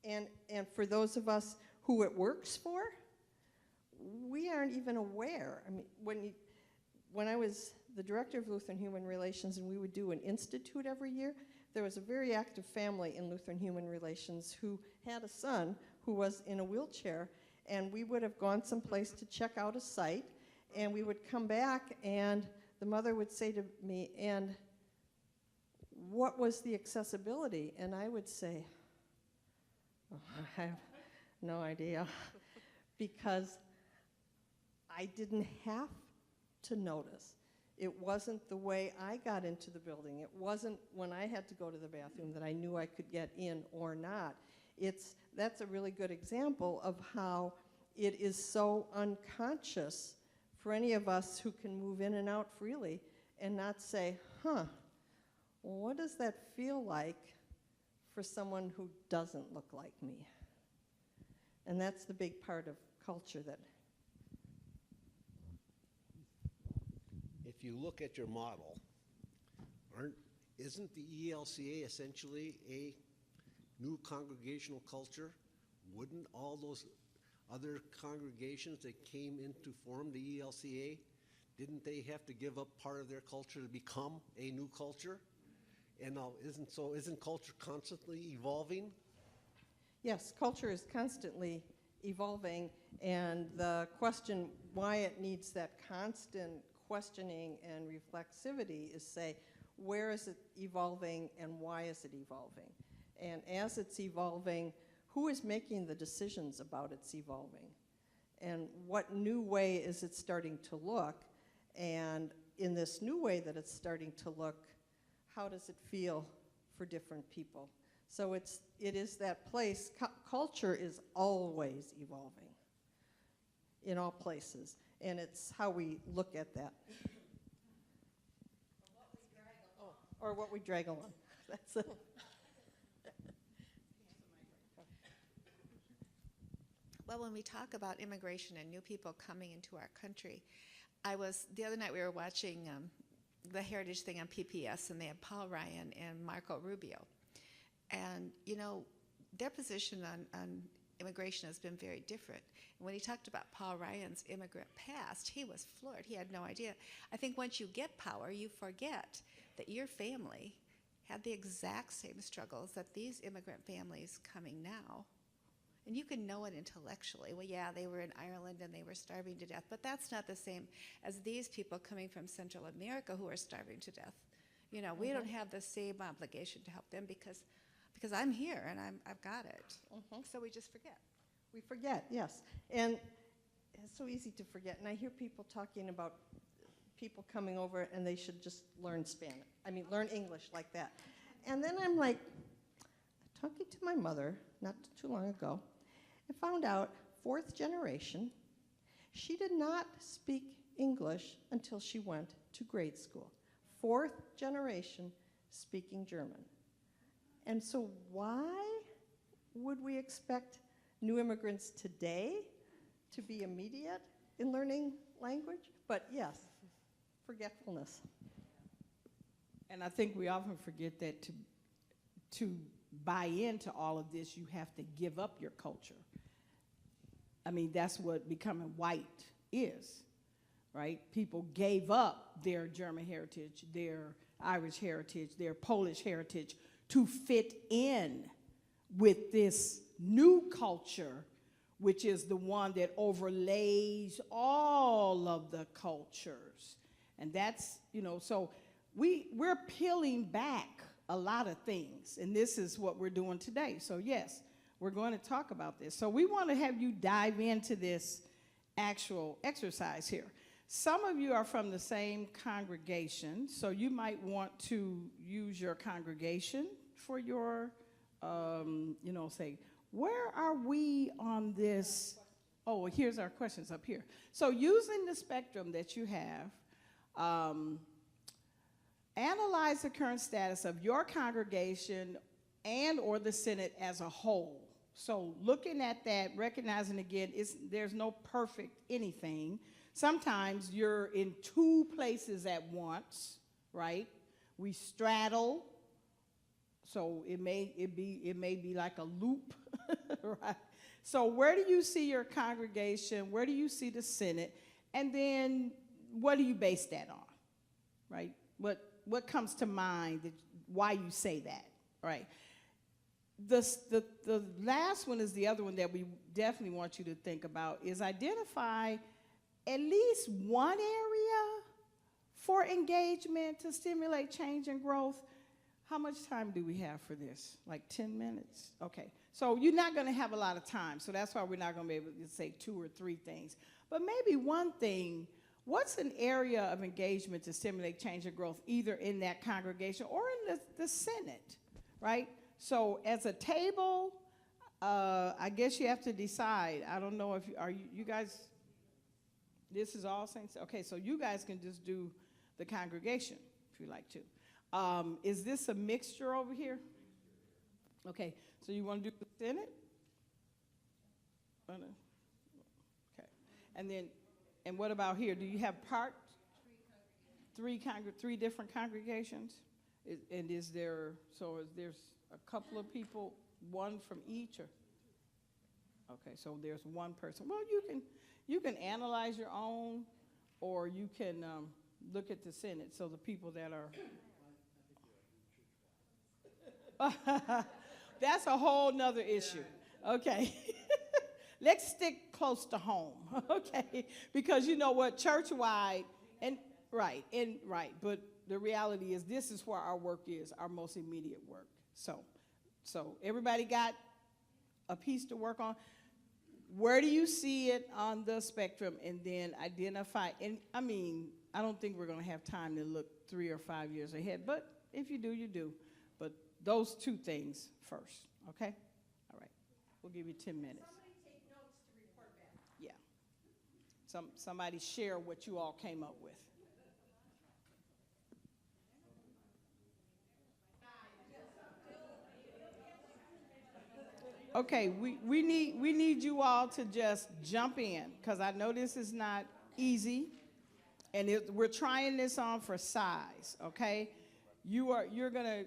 And for those of us who it works for, we aren't even aware. I mean, when I was the director of Lutheran Human Relations and we would do an institute every year, there was a very active family in Lutheran Human Relations who had a son who was in a wheelchair, and we would have gone someplace to check out a site, and we would come back, and the mother would say to me, and what was the accessibility? And I would say, oh, I have no idea, because I didn't have to notice. It wasn't the way I got into the building. It wasn't when I had to go to the bathroom that I knew I could get in or not. That's a really good example of how it is so unconscious for any of us who can move in and out freely and not say, well, what does that feel like for someone who doesn't look like me? And that's the big part of culture that. If you look at your model, isn't the ELCA essentially a new congregational culture? Wouldn't all those other congregations that came in to form the ELCA, didn't they have to give up part of their culture to become a new culture? And now isn't culture constantly evolving? Yes, culture is constantly evolving, and the question why it needs that constant questioning and reflexivity is say, where is it evolving and why is it evolving? And as it's evolving, who is making the decisions about its evolving? And what new way is it starting to look? And in this new way that it's starting to look, how does it feel for different people? So it is that place. Culture is always evolving in all places, and it's how we look at that. Or what we drag along. That's it. Well, when we talk about immigration and new people coming into our country, the other night we were watching the Heritage thing on PPS, and they had Paul Ryan and Marco Rubio. And, their position on immigration has been very different. And when he talked about Paul Ryan's immigrant past, he was floored. He had no idea. I think once you get power, you forget that your family had the exact same struggles that these immigrant families coming now. And you can know it intellectually. Well, yeah, they were in Ireland and they were starving to death, but that's not the same as these people coming from Central America who are starving to death. We don't have the same obligation to help them because I'm here and I've got it. So we just forget. We forget, yes. And it's so easy to forget. And I hear people talking about people coming over and they should just learn learn English like that. And then I'm like, talking to my mother not too long ago, I found out fourth generation. She did not speak English until she went to grade school. Fourth generation speaking German. And so why would we expect new immigrants today to be immediate in learning language? But yes, forgetfulness. And I think we often forget that to buy into all of this, you have to give up your culture. I mean, that's what becoming white is, right? People gave up their German heritage, their Irish heritage, their Polish heritage to fit in with this new culture, which is the one that overlays all of the cultures. And that's, you know, so we're peeling back a lot of things, and this is what we're doing today. So yes, we're going to talk about this. So we want to have you dive into this actual exercise here. Some of you are from the same congregation, so you might want to use your congregation for your, you know, say, where are we on this? Oh, well, here's our questions up here. So using the spectrum that you have, analyze the current status of your congregation and or the Synod as a whole. So looking at that, recognizing again, there's no perfect anything. Sometimes you're in two places at once, right? We straddle, so it may be like a loop, right? So where do you see your congregation? Where do you see the Synod? And then what do you base that on, right? What comes to mind that why you say that, right? The last one is the other one that we definitely want you to think about, is identify at least one area for engagement to stimulate change and growth. How much time do we have for this? Like 10 minutes? Okay, so you're not gonna have a lot of time, so that's why we're not gonna be able to say 2 or 3 things. But maybe one thing, what's an area of engagement to stimulate change and growth, either in that congregation or in the Synod, right? So as a table, I guess you have to decide. I don't know if you guys, this is all saints? Okay, so you guys can just do the congregation if you like to. Is this a mixture over here? Okay, so you want to do the Synod? Okay, and what about here? Do you have part? 3 different congregations? Is there's a couple of people, one from each, or? Okay, so there's one person. Well, you can analyze your own, or you can look at the Synod, so the people that are. That's a whole nother issue. Okay. Let's stick close to home, okay? Because you know what, church-wide, right, but the reality is this is where our work is, our most immediate work. So everybody got a piece to work on? Where do you see it on the spectrum? And then identify, and I mean, I don't think we're gonna have time to look 3 or 5 years ahead, but if you do, you do. But those 2 things first, okay? All right, we'll give you 10 minutes. Somebody take notes to report back. Yeah. Somebody share what you all came up with. Okay, we need you all to just jump in, because I know this is not easy, and we're trying this on for size, okay? You're gonna.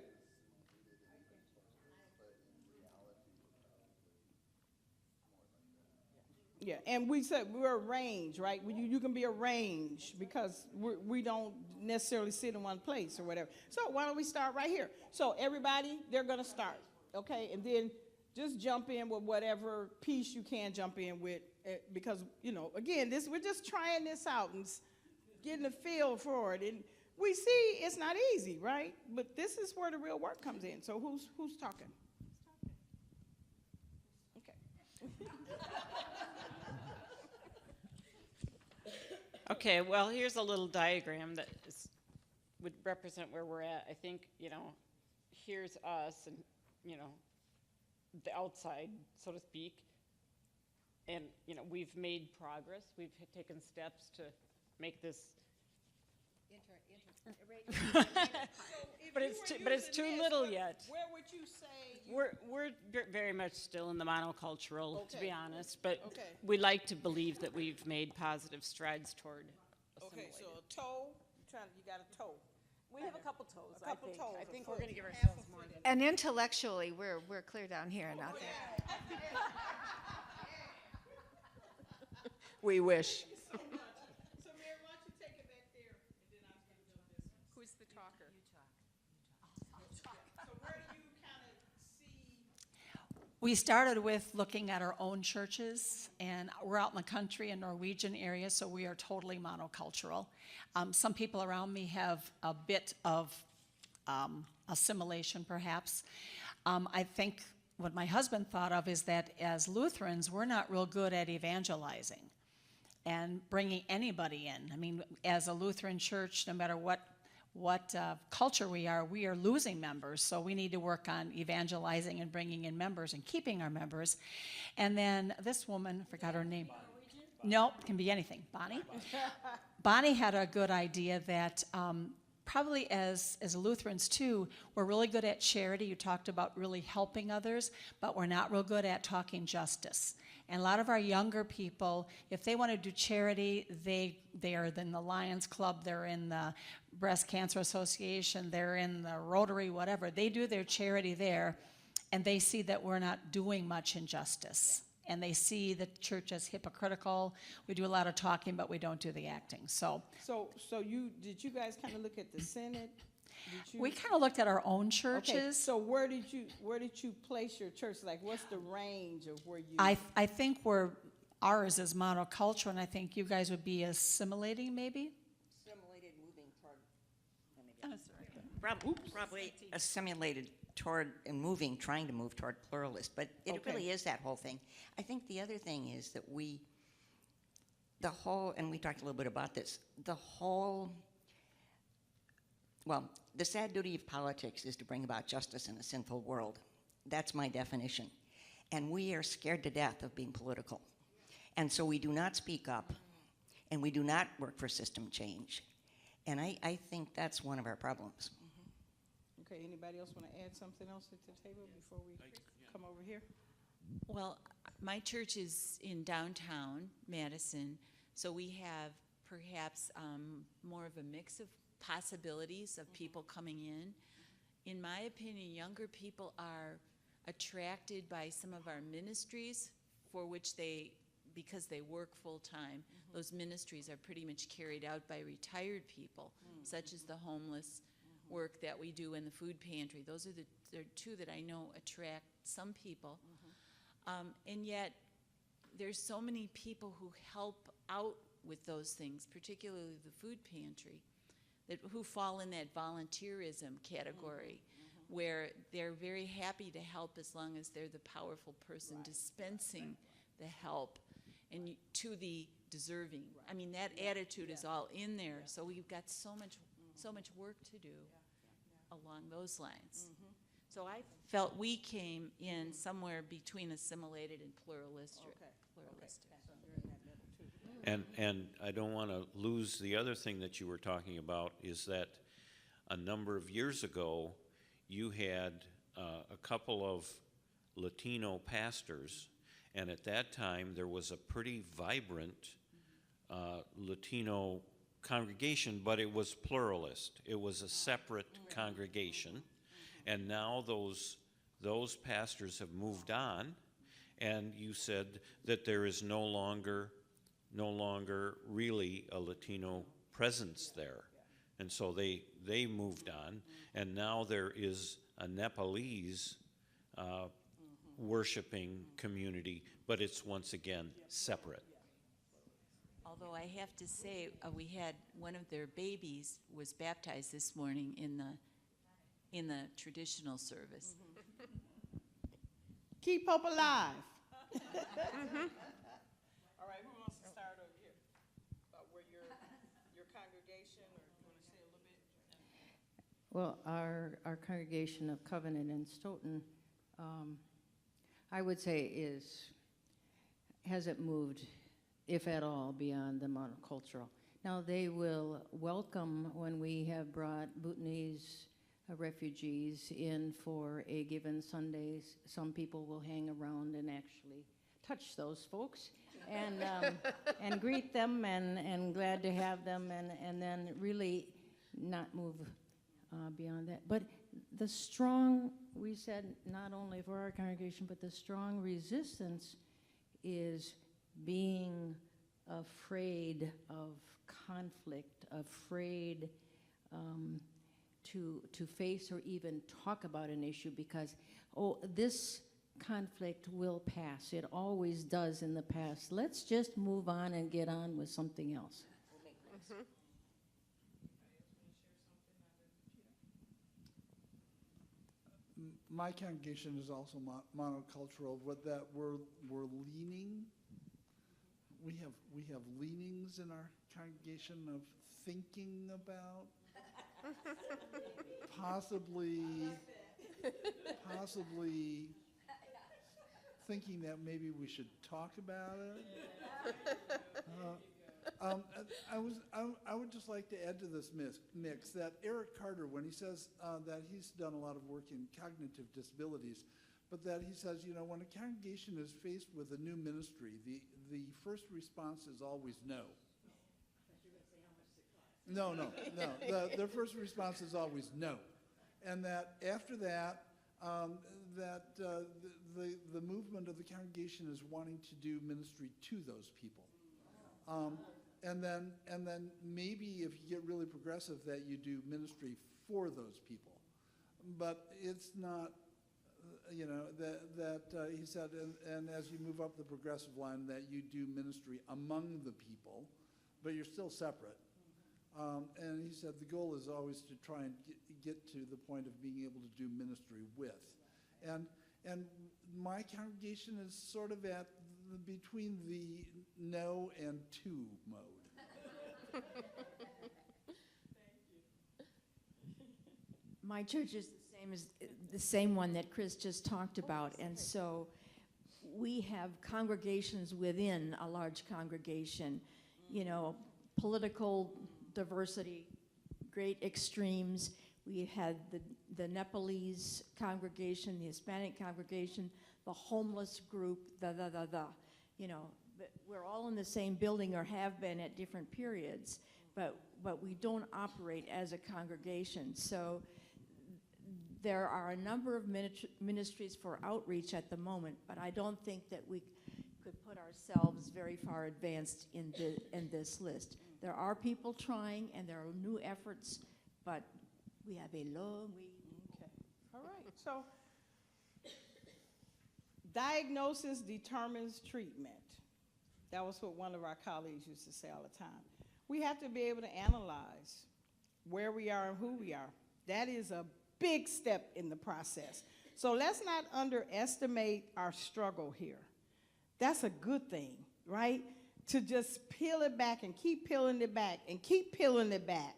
Yeah, and we said we're arranged, right? You can be arranged, because we don't necessarily sit in one place or whatever. So why don't we start right here? So everybody, they're gonna start, okay? And then just jump in with whatever piece you can jump in with, because, you know, again, we're just trying this out and getting a feel for it. And we see it's not easy, right? But this is where the real work comes in. So who's talking? Okay. Okay, well, here's a little diagram that would represent where we're at. I think, you know, here's us and, you know, the outside, so to speak. And, you know, we've made progress. We've taken steps to make this. But it's too little yet. Where would you say? We're very much still in the monocultural, to be honest, but Okay. we like to believe that we've made positive strides toward Okay, assimilated. so a toe, you got a toe. We have a couple toes, A couple toes. I think a we're foot. going to give Half ourselves a more foot. than And intellectually, we're clear down here, not there. We wish. So, Mary, why don't you take it back there, and then I'm going to do this. Who's the talker? So where do you kind of see? We started with looking at our own churches, and we're out in the country in Norwegian area, so we are totally monocultural. Some people around me have a bit of assimilation, perhaps. I think what my husband thought of is that as Lutherans, we're not real good at evangelizing and bringing anybody in. I mean, as a Lutheran church, no matter what culture we are losing members, so we need to work on evangelizing and bringing in members and keeping our members. And then this woman, forgot her name. No, it can be anything. Bonnie? Bonnie had a good idea that probably as Lutherans too, we're really good at charity. You talked about really helping others, but we're not real good at talking justice. And a lot of our younger people, if they want to do charity, they are in the Lions Club, they're in the Breast Cancer Association, they're in the Rotary, whatever. They do their charity there, and they see that we're not doing much injustice. And they see the church as hypocritical. We do a lot of talking, but we don't do the acting. So Did you guys kind of look at the Synod? we kind of looked at our own churches. Okay, so where did you place your church? Like, what's the range of where you? I think ours is monocultural, and I think you guys would be assimilating, maybe. Assimilated, moving toward. Probably assimilated toward and moving, trying to move toward pluralist, but it really is that whole thing. I think the other thing is that and we talked a little bit about this, the sad duty of politics is to bring about justice in a sinful world. That's my definition. And we are scared to death of being political. And so we do not speak up, and we do not work for system change. And I think that's one of our problems. Okay, anybody else want to add something else to the table before we come over here? Well, my church is in downtown Madison, so we have perhaps more of a mix of possibilities of people coming in. In my opinion, younger people are attracted by some of our ministries for which because they work full-time, those ministries are pretty much carried out by retired people, such as the homeless work that we do in the food pantry. Those are the two that I know attract some people. And yet, there's so many people who help out with those things, particularly the food pantry, who fall in that volunteerism category, where they're very happy to help as long as they're the powerful person dispensing the help and to the deserving. I mean, that attitude is all in there, so we've got so much work to do along those lines. So I felt we came in somewhere between assimilated and pluralistic. And I don't want to lose the other thing that you were talking about is that a number of years ago, you had a couple of Latino pastors, and at that time there was a pretty vibrant Latino congregation, but it was pluralist. It was a separate congregation, and now those pastors have moved on, and you said that there is no longer really a Latino presence there. And so they moved on, and now there is a Nepalese worshiping community, but it's once again separate. Although I have to say, we had one of their babies was baptized this morning in the traditional service. Keep hope alive. All right, who wants to start over here? About where your congregation, or you want to say a little bit? Well, our congregation of Covenant in Stoughton, I would say is hasn't moved, if at all, beyond the monocultural. Now, they will welcome when we have brought Bhutanese refugees in for a given Sunday. Some people will hang around and actually touch those folks and greet them and glad to have them and then really not move beyond that. But the strong, we said not only for our congregation, but the strong resistance is being afraid of conflict, afraid to face or even talk about an issue because, oh, this conflict will pass. It always does in the past. Let's just move on and get on with something else. My congregation is also monocultural, but that we're leaning. We have leanings in our congregation of thinking about possibly thinking that maybe we should talk about it. I would just like to add to this mix that Eric Carter, when he says that he's done a lot of work in cognitive disabilities, but that he says, you know, when a congregation is faced with a new ministry, the first response is always no. No. The first response is always no, and that after that, the movement of the congregation is wanting to do ministry to those people, and then maybe if you get really progressive, that you do ministry for those people, but it's not. You know, that he said, and as you move up the progressive line, that you do ministry among the people, but you're still separate. And he said the goal is always to try and get to the point of being able to do ministry with. And my congregation is sort of at between the no and to mode. My church is the same as the same one that Chris just talked about, and so we have congregations within a large congregation, you know, political diversity, great extremes. We had the Nepalese congregation, the Hispanic congregation, the homeless group, you know, we're all in the same building or have been at different periods, but we don't operate as a congregation. So there are a number of ministries for outreach at the moment, but I don't think that we could put ourselves very far advanced in this list. There are people trying, and there are new efforts, but we have a long way. Okay, all right. So, diagnosis determines treatment. That was what one of our colleagues used to say all the time. We have to be able to analyze where we are and who we are. That is a big step in the process. So let's not underestimate our struggle here. That's a good thing, right? To just peel it back and keep peeling it back and keep peeling it back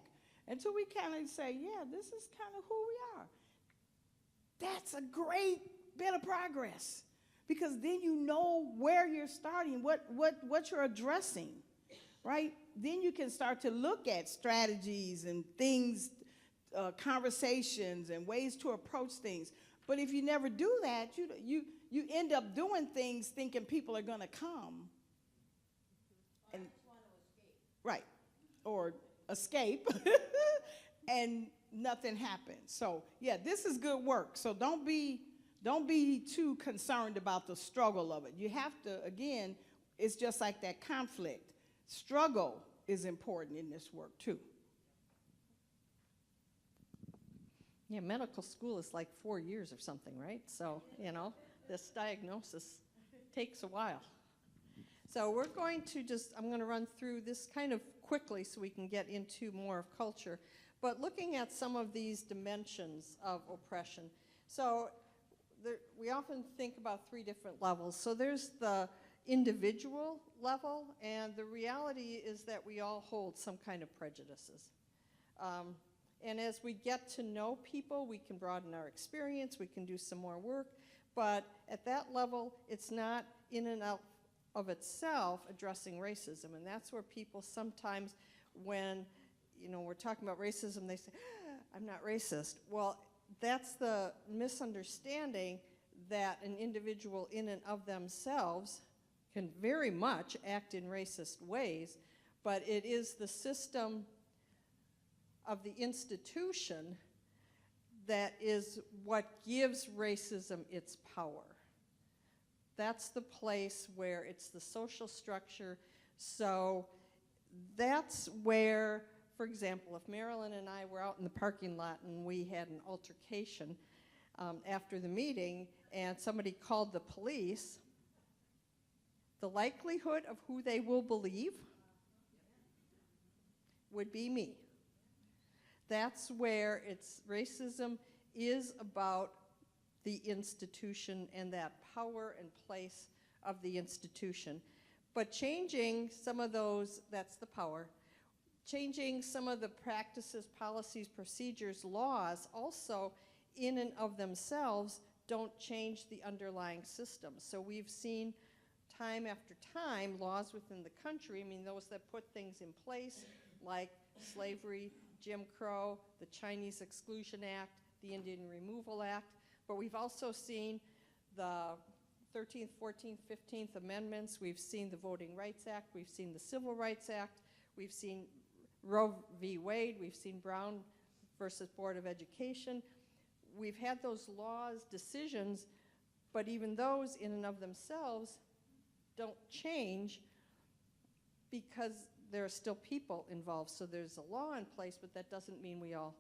until we kind of say, yeah, this is kind of who we are. That's a great bit of progress because then you know where you're starting, what you're addressing, right? Then you can start to look at strategies and things, conversations and ways to approach things. But if you never do that, you end up doing things thinking people are going to come. And, right, or escape, and nothing happens. So yeah, this is good work. So don't be too concerned about the struggle of it. You have to, again, it's just like that conflict. Struggle is important in this work too. Yeah, medical school is like 4 years or something, right? So, you know, this diagnosis takes a while. So we're going to I'm going to run through this kind of quickly so we can get into more of culture. But looking at some of these dimensions of oppression. So we often think about 3 different levels. So there's the individual level, and the reality is that we all hold some kind of prejudices. And as we get to know people, we can broaden our experience, we can do some more work, but at that level, it's not in and of itself addressing racism. And that's where people sometimes, when we're talking about racism, they say, I'm not racist. Well, that's the misunderstanding that an individual in and of themselves can very much act in racist ways, but it is the system of the institution that is what gives racism its power. That's the place where it's the social structure. So that's where, for example, if Marilyn and I were out in the parking lot and we had an altercation after the meeting and somebody called the police, the likelihood of who they will believe would be me. That's where racism is about the institution and that power and place of the institution. But changing some of those, that's the power, changing some of the practices, policies, procedures, laws also in and of themselves don't change the underlying system. So we've seen time after time laws within the country, those that put things in place like slavery, Jim Crow, the Chinese Exclusion Act, the Indian Removal Act, but we've also seen the 13th, 14th, 15th Amendments, we've seen the Voting Rights Act, we've seen the Civil Rights Act, we've seen Roe v. Wade, we've seen Brown versus Board of Education. We've had those laws, decisions, but even those in and of themselves don't change because there are still people involved. So there's a law in place, but that doesn't mean we all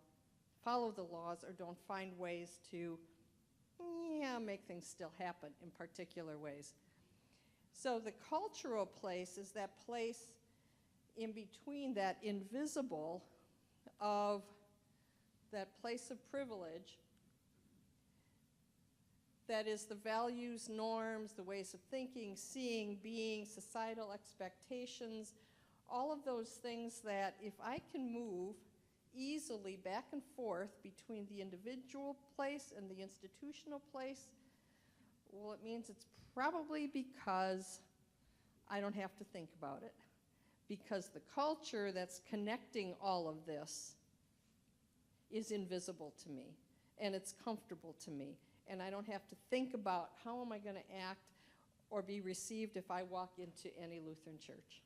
follow the laws or don't find ways to, make things still happen in particular ways. So the cultural place is that place in between, that invisible of that place of privilege that is the values, norms, the ways of thinking, seeing, being, societal expectations, all of those things that if I can move easily back and forth between the individual place and the institutional place, well, it means it's probably because I don't have to think about it. Because the culture that's connecting all of this is invisible to me, and it's comfortable to me. And I don't have to think about how am I going to act or be received if I walk into any Lutheran church,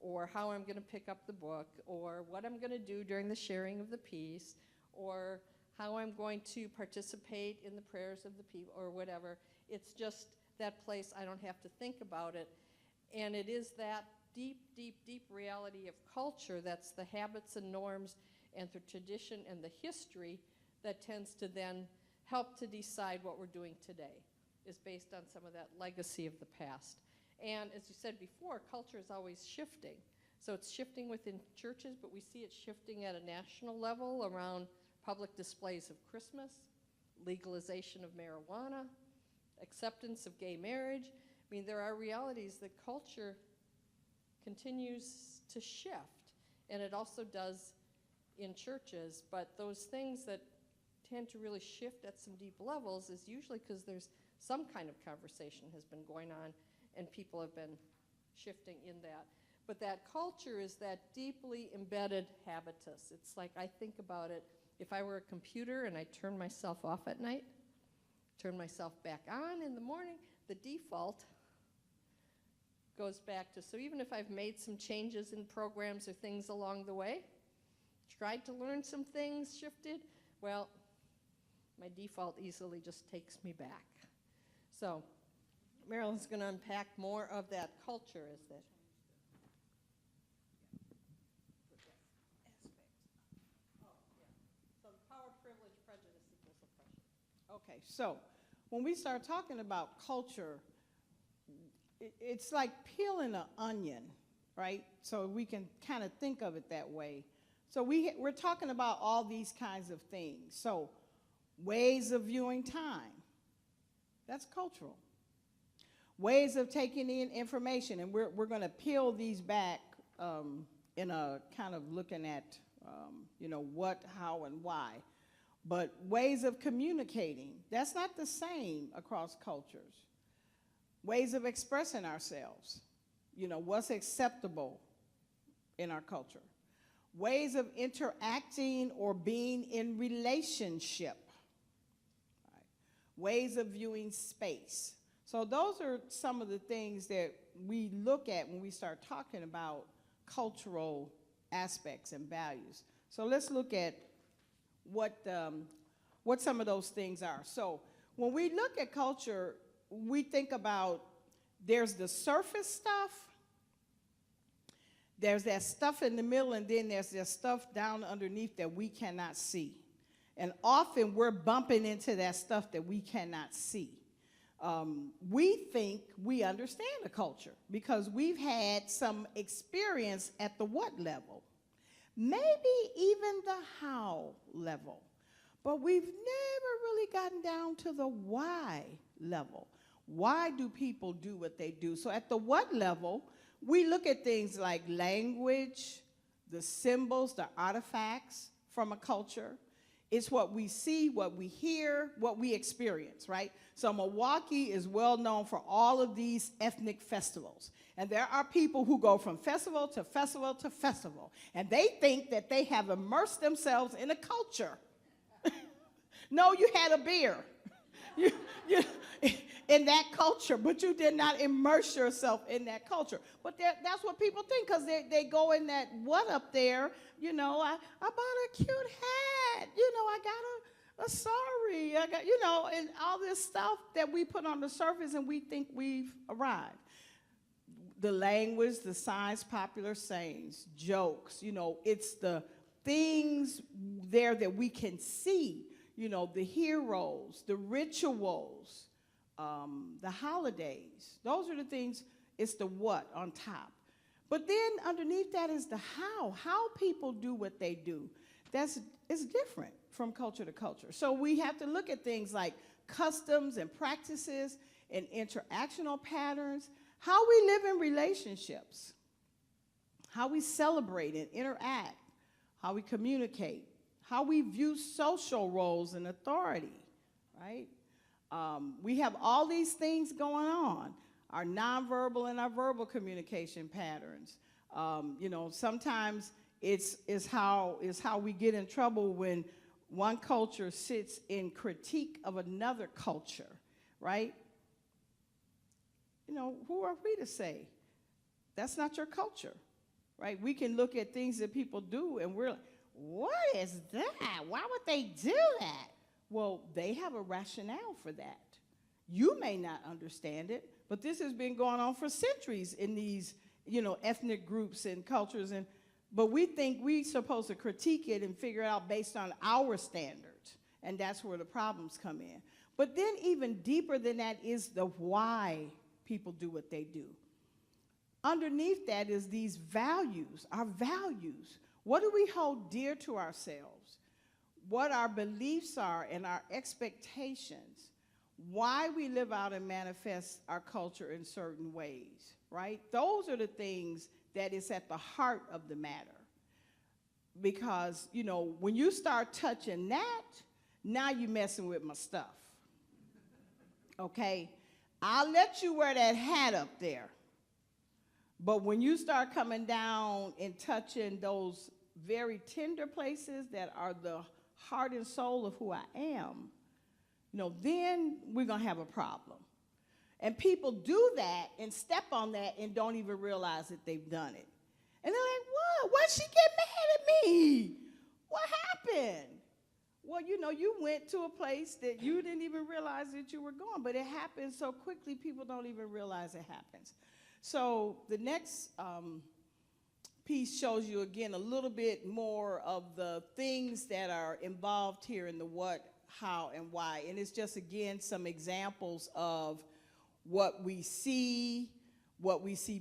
or how I'm going to pick up the book, or what I'm going to do during the sharing of the peace, or how I'm going to participate in the prayers of the people, or whatever. It's just that place, I don't have to think about it. And it is that deep, deep, deep reality of culture that's the habits and norms and the tradition and the history that tends to then help to decide what we're doing today, is based on some of that legacy of the past. And as you said before, culture is always shifting. So it's shifting within churches, but we see it shifting at a national level around public displays of Christmas, legalization of marijuana, acceptance of gay marriage. There are realities that culture continues to shift, and it also does in churches, but those things that tend to really shift at some deep levels is usually because there's some kind of conversation has been going on and people have been shifting in that. But that culture is that deeply embedded habitus. It's like I think about it, if I were a computer and I turned myself off at night, turn myself back on in the morning, the default goes back to, so even if I've made some changes in programs or things along the way, tried to learn some things, shifted, well, my default easily just takes me back. So Marilyn's going to unpack more of that culture as that. So the power, privilege, prejudice equals oppression. Okay, so when we start talking about culture, it's like peeling an onion, right? So we can kind of think of it that way. So we're talking about all these kinds of things. So ways of viewing time, that's cultural. Ways of taking in information, and we're going to peel these back in a kind of looking at, what, how, and why. But ways of communicating, that's not the same across cultures. ways of expressing ourselves, what's acceptable in our culture, ways of interacting or being in relationship, right? Ways of viewing space. So those are some of the things that we look at when we start talking about cultural aspects and values. So let's look at what some of those things are. So when we look at culture, we think about there's the surface stuff, there's that stuff in the middle, and then there's that stuff down underneath that we cannot see. And often we're bumping into that stuff that we cannot see. We think we understand the culture because we've had some experience at the what level, maybe even the how level, but we've never really gotten down to the why level. Why do people do what they do? So at the what level, we look at things like language, the symbols, the artifacts from a culture. It's what we see, what we hear, what we experience, right? So Milwaukee is well known for all of these ethnic festivals. And there are people who go from festival to festival to festival. And they think that they have immersed themselves in a culture. No, you had a beer. You, in that culture, but you did not immerse yourself in that culture. But that's what people think, because they go in that what up there, I bought a cute hat, I got a sorry, I got, and all this stuff that we put on the surface and we think we've arrived. The language, the signs, popular sayings, jokes, it's the things there that we can see, the heroes, the rituals, the holidays. Those are the things, it's the what on top. But then underneath that is the how people do what they do. It's different from culture to culture. So we have to look at things like customs and practices and interactional patterns, how we live in relationships, how we celebrate and interact, how we communicate, how we view social roles and authority, right? We have all these things going on, our nonverbal and our verbal communication patterns. Sometimes it's how we get in trouble when one culture sits in critique of another culture, right? Who are we to say? That's not your culture, right? We can look at things that people do and we're like, what is that? Why would they do that? Well, they have a rationale for that. You may not understand it, but this has been going on for centuries in these, ethnic groups and cultures, but we think we're supposed to critique it and figure it out based on our standards, and that's where the problems come in. But then even deeper than that is the why people do what they do. Underneath that is these values, our values. What do we hold dear to ourselves? What our beliefs are and our expectations, why we live out and manifest our culture in certain ways, right? Those are the things that is at the heart of the matter. Because, when you start touching that, now you're messing with my stuff, okay? I'll let you wear that hat up there. But when you start coming down and touching those very tender places that are the heart and soul of who I am, then we're going to have a problem. And people do that and step on that and don't even realize that they've done it. And they're like, what? Why'd she get mad at me? What happened? Well, you went to a place that you didn't even realize that you were going, but it happens so quickly people don't even realize it happens. So the next piece shows you again a little bit more of the things that are involved here in the what, how, and why. And it's just, again, some examples of what we see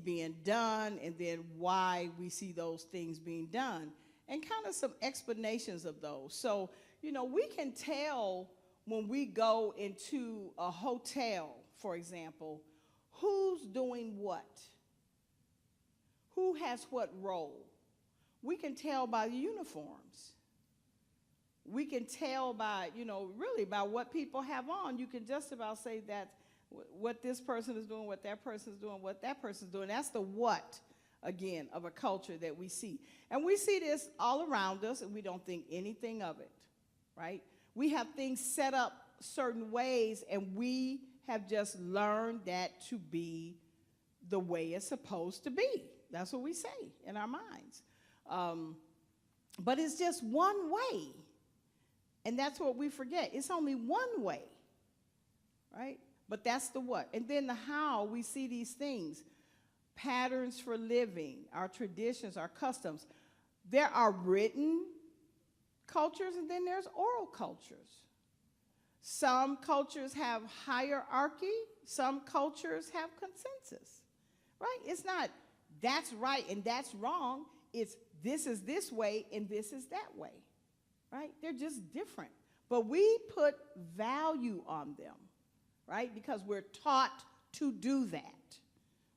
being done, and then why we see those things being done, and kind of some explanations of those. So, we can tell when we go into a hotel, for example, who's doing what? Who has what role? We can tell by the uniforms. We can tell by, really by what people have on. You can just about say that what this person is doing, what that person is doing, what that person is doing. That's the what, again, of a culture that we see. And we see this all around us, and we don't think anything of it, right? We have things set up certain ways, and we have just learned that to be the way it's supposed to be. That's what we say in our minds. But it's just one way. And that's what we forget. It's only one way, right? But that's the what. And then the how we see these things. Patterns for living, our traditions, our customs. There are written cultures, and then there's oral cultures. Some cultures have hierarchy. Some cultures have consensus, right? It's not that's right and that's wrong. It's this is this way and this is that way, right? They're just different. But we put value on them, right? Because we're taught to do that,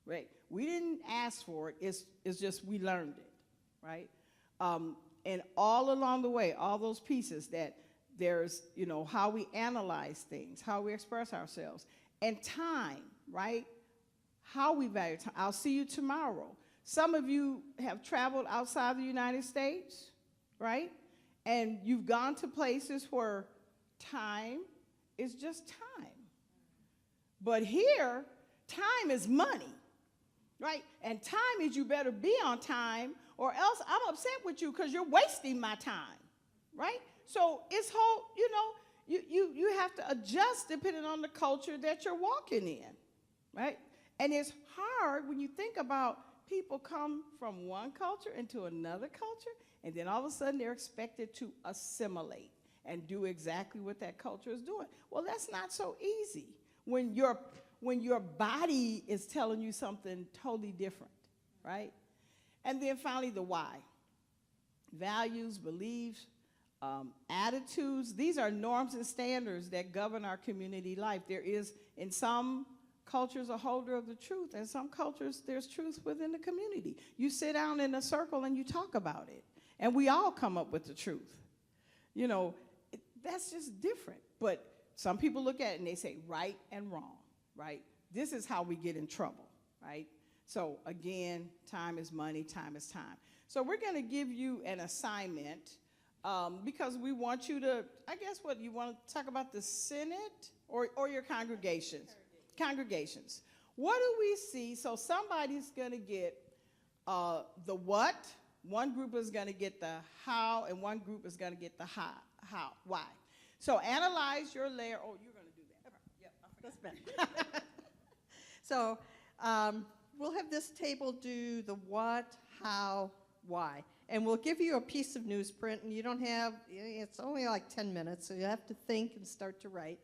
right? We didn't ask for it. It's just we learned it, right? And all along the way, all those pieces that there's, you know, how we analyze things, how we express ourselves, and time, right? How we value time. I'll see you tomorrow. Some of you have traveled outside the United States, right? And you've gone to places where time is just time. But here, time is money, right? And time is you better be on time, or else I'm upset with you because you're wasting my time, right? So it's whole, you know, you have to adjust depending on the culture that you're walking in, right? And it's hard when you think about people come from one culture into another culture, and then all of a sudden they're expected to assimilate and do exactly what that culture is doing. Well, that's not so easy when your body is telling you something totally different, right? And then finally, the why. Values, beliefs, attitudes. These are norms and standards that govern our community life. There is, in some cultures, a holder of the truth. In some cultures, there's truth within the community. You sit down in a circle and you talk about it. And we all come up with the truth. You know, that's just different. But some people look at it and they say right and wrong, right? This is how we get in trouble, right? So again, time is money, time is time. So we're going to give you an assignment because we want you to, I guess what, you want to talk about the Synod or your congregations? Congregations. What do we see? So somebody's going to get the what, one group is going to get the how, and one group is going to get the how, why. So analyze your layer. Oh, you're going to do that. Yep, that's better. So we'll have this table do the what, how, why. And we'll give you a piece of newsprint, and you don't have, it's only like 10 minutes, so you have to think and start to write.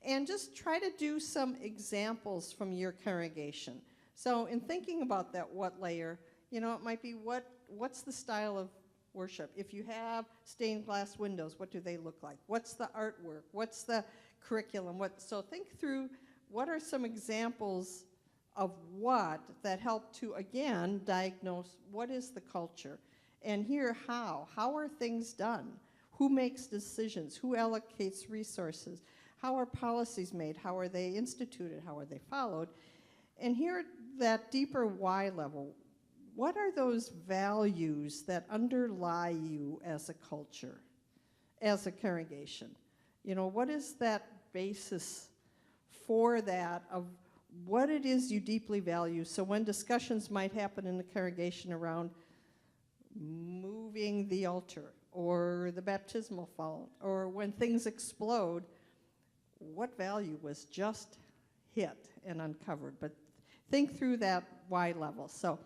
And just try to do some examples from your congregation. So in thinking about that what layer, you know, it might be what's the style of worship? If you have stained glass windows, what do they look like? What's the artwork? What's the curriculum? So think through what are some examples of what that help to, again, diagnose what is the culture. And here, how are things done? Who makes decisions? Who allocates resources? How are policies made? How are they instituted? How are they followed? And here, that deeper why level, what are those values that underlie you as a culture, as a congregation? You know, what is that basis for that of what it is you deeply value? So when discussions might happen in the congregation around moving the altar or the baptismal font, or when things explode, what value was just hit and uncovered? But think through that why level. So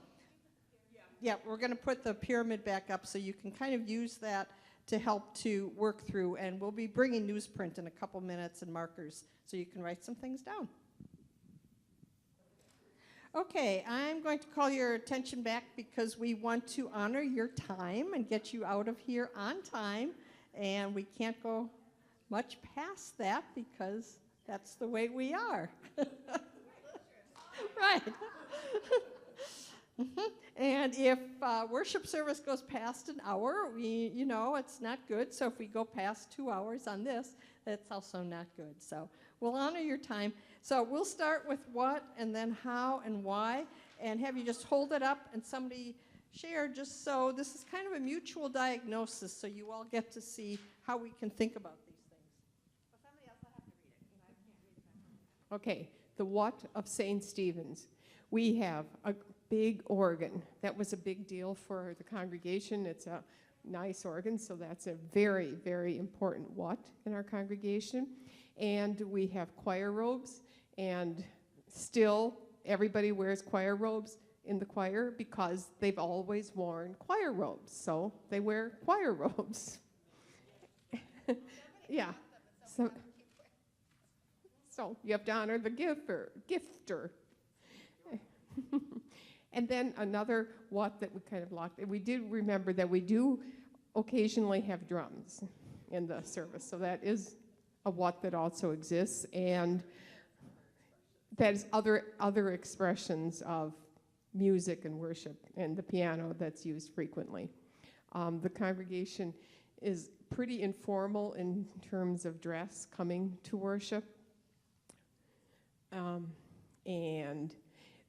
yeah, we're going to put the pyramid back up so you can kind of use that to help to work through, and we'll be bringing newsprint in a couple minutes and markers so you can write some things down. Okay, I'm going to call your attention back because we want to honor your time and get you out of here on time, and we can't go much past that because that's the way we are. Right. And if worship service goes past an hour, you know, it's not good. So if we go past 2 hours on this, that's also not good. So We'll honor your time. So we'll start with what and then how and why, and have you just hold it up and somebody share, just so this is kind of a mutual diagnosis, so you all get to see how we can think about these things. Well, somebody else will have to read it, because I can't read it. Okay, the what of St. Stephen's. We have a big organ. That was a big deal for the congregation. It's a nice organ, so that's a very, very important what in our congregation. And we have choir robes, and still everybody wears choir robes in the choir because they've always worn choir robes, so they wear choir robes. Yeah. So you have to honor the gifter. And then another what that we kind of locked. We did remember that we do occasionally have drums in the service, so that is a what that also exists, and that is other expressions of music and worship, and the piano that's used frequently. The congregation is pretty informal in terms of dress coming to worship. And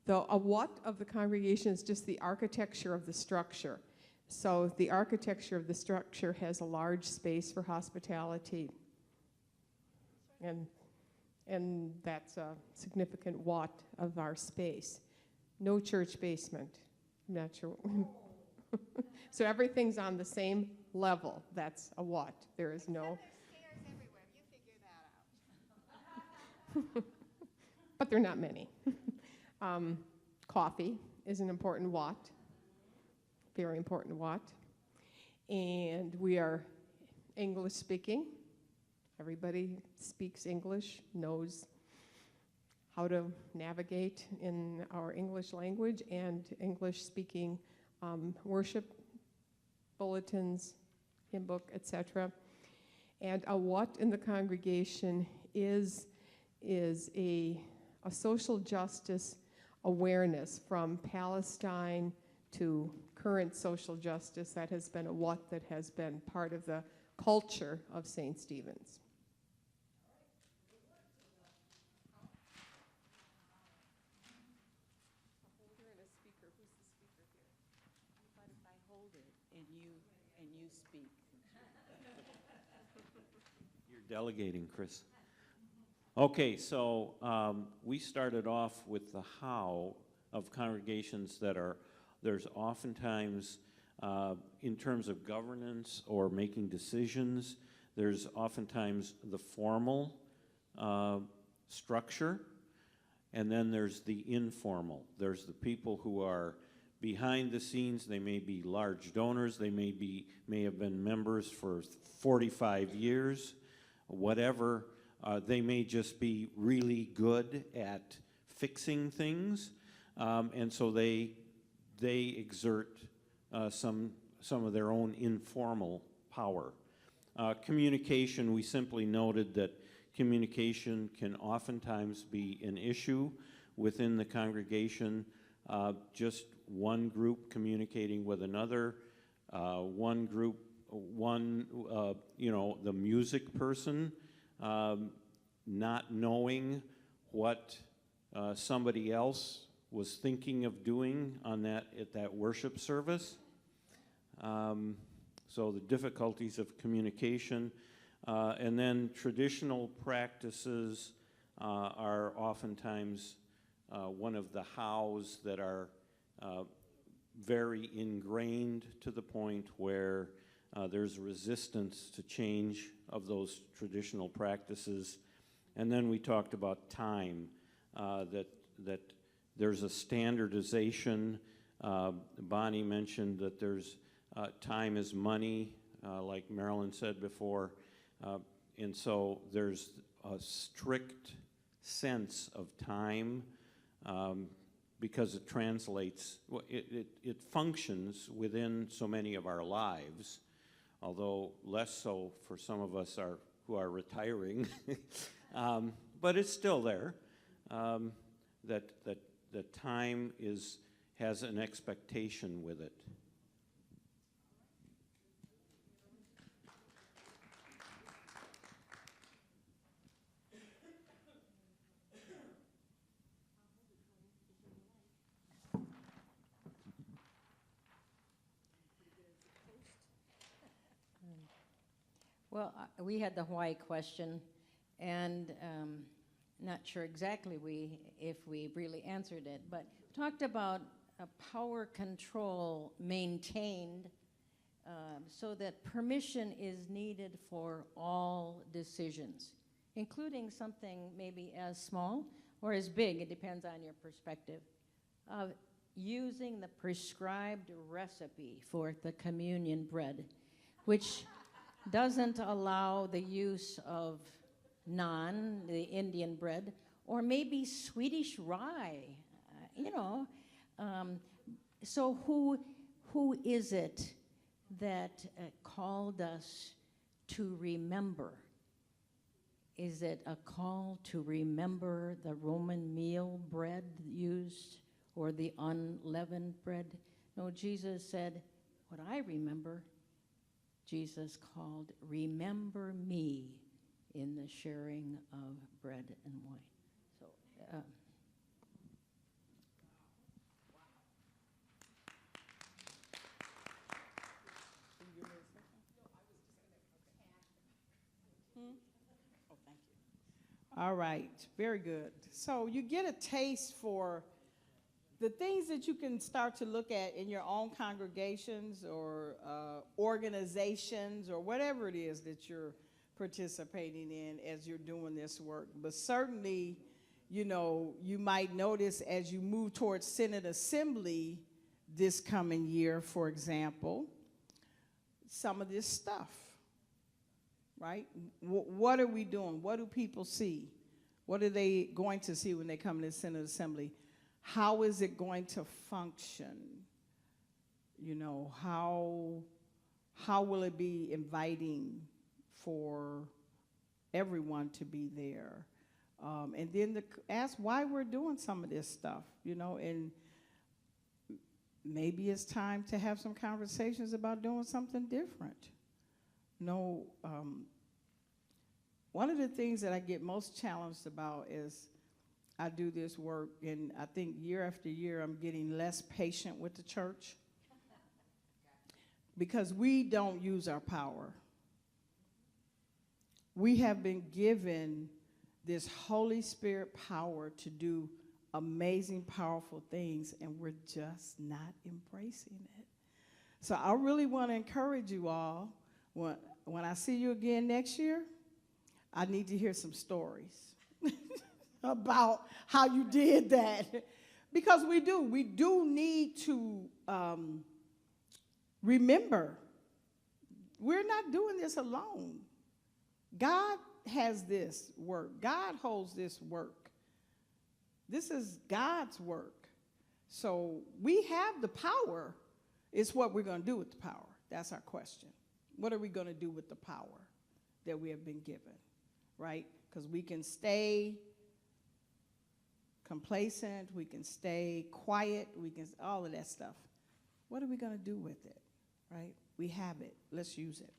a what of the congregation is just the architecture of the structure. So the architecture of the structure has a large space for hospitality. And that's a significant what of our space. No church basement. I'm not sure. So everything's on the same level. That's a what. There is no. There's stairs everywhere. You figure that out. But they're not many. Coffee is an important what. Very important what. And we are English speaking. Everybody speaks English, knows how to navigate in our English language and English-speaking worship bulletins, hymn book, etc. And a what in the congregation is a social justice awareness from Palestine to current social justice. That has been a what that has been part of the culture of St. Stephen's. And you speak. You're delegating, Chris. Okay, so we started off with the how of congregations that are, there's oftentimes, in terms of governance or making decisions, there's oftentimes the formal structure, and then there's the informal. There's the people who are behind the scenes. They may be large donors. They may have been members for 45 years, whatever. They may just be really good at fixing things, and so they exert some of their own informal power. Communication, we simply noted that communication can oftentimes be an issue within the congregation. Just one group communicating with another, the music person not knowing what somebody else was thinking of doing at that worship service. So the difficulties of communication. And then traditional practices are oftentimes one of the hows that are very ingrained to the point where there's resistance to change of those traditional practices. And then we talked about time, that there's a standardization. Bonnie mentioned that there's time is money, like Marilyn said before. And so there's a strict sense of time because it translates, it functions within so many of our lives, although less so for some of us who are retiring. But it's still there, that time has an expectation with it. Well, we had the why question, and not sure exactly if we really answered it, but talked about a power control maintained so that permission is needed for all decisions, including something maybe as small or as big, it depends on your perspective, of using the prescribed recipe for the communion bread, which doesn't allow the use of naan, the Indian bread, or maybe Swedish rye, you know. So who is it that called us to remember? Is it a call to remember the Roman meal bread used or the unleavened bread? No, Jesus said, what I remember, Jesus called, remember me in the sharing of bread and wine. So, All right, very good. So you get a taste for the things that you can start to look at in your own congregations or organizations or whatever it is that you're participating in as you're doing this work. But certainly, you know, you might notice as you move towards Synod Assembly this coming year, for example, some of this stuff. Right? What are we doing? What do people see? What are they going to see when they come to the Synod Assembly? How is it going to function? You know, how will it be inviting for everyone to be there? And then ask why we're doing some of this stuff, you know, and maybe it's time to have some conversations about doing something different. No, one of the things that I get most challenged about is I do this work, and I think year after year I'm getting less patient with the church because we don't use our power. We have been given this Holy Spirit power to do amazing, powerful things, and we're just not embracing it. So I really want to encourage you all. When I see you again next year, I need to hear some stories about how you did that. Because we do need to remember, we're not doing this alone. God has this work. God holds this work. This is God's work. So we have the power. It's what we're going to do with the power. That's our question. What are we going to do with the power that we have been given, right? Because we can stay complacent, we can stay quiet, we can, all of that stuff. What are we going to do with it, right? We have it. Let's use it.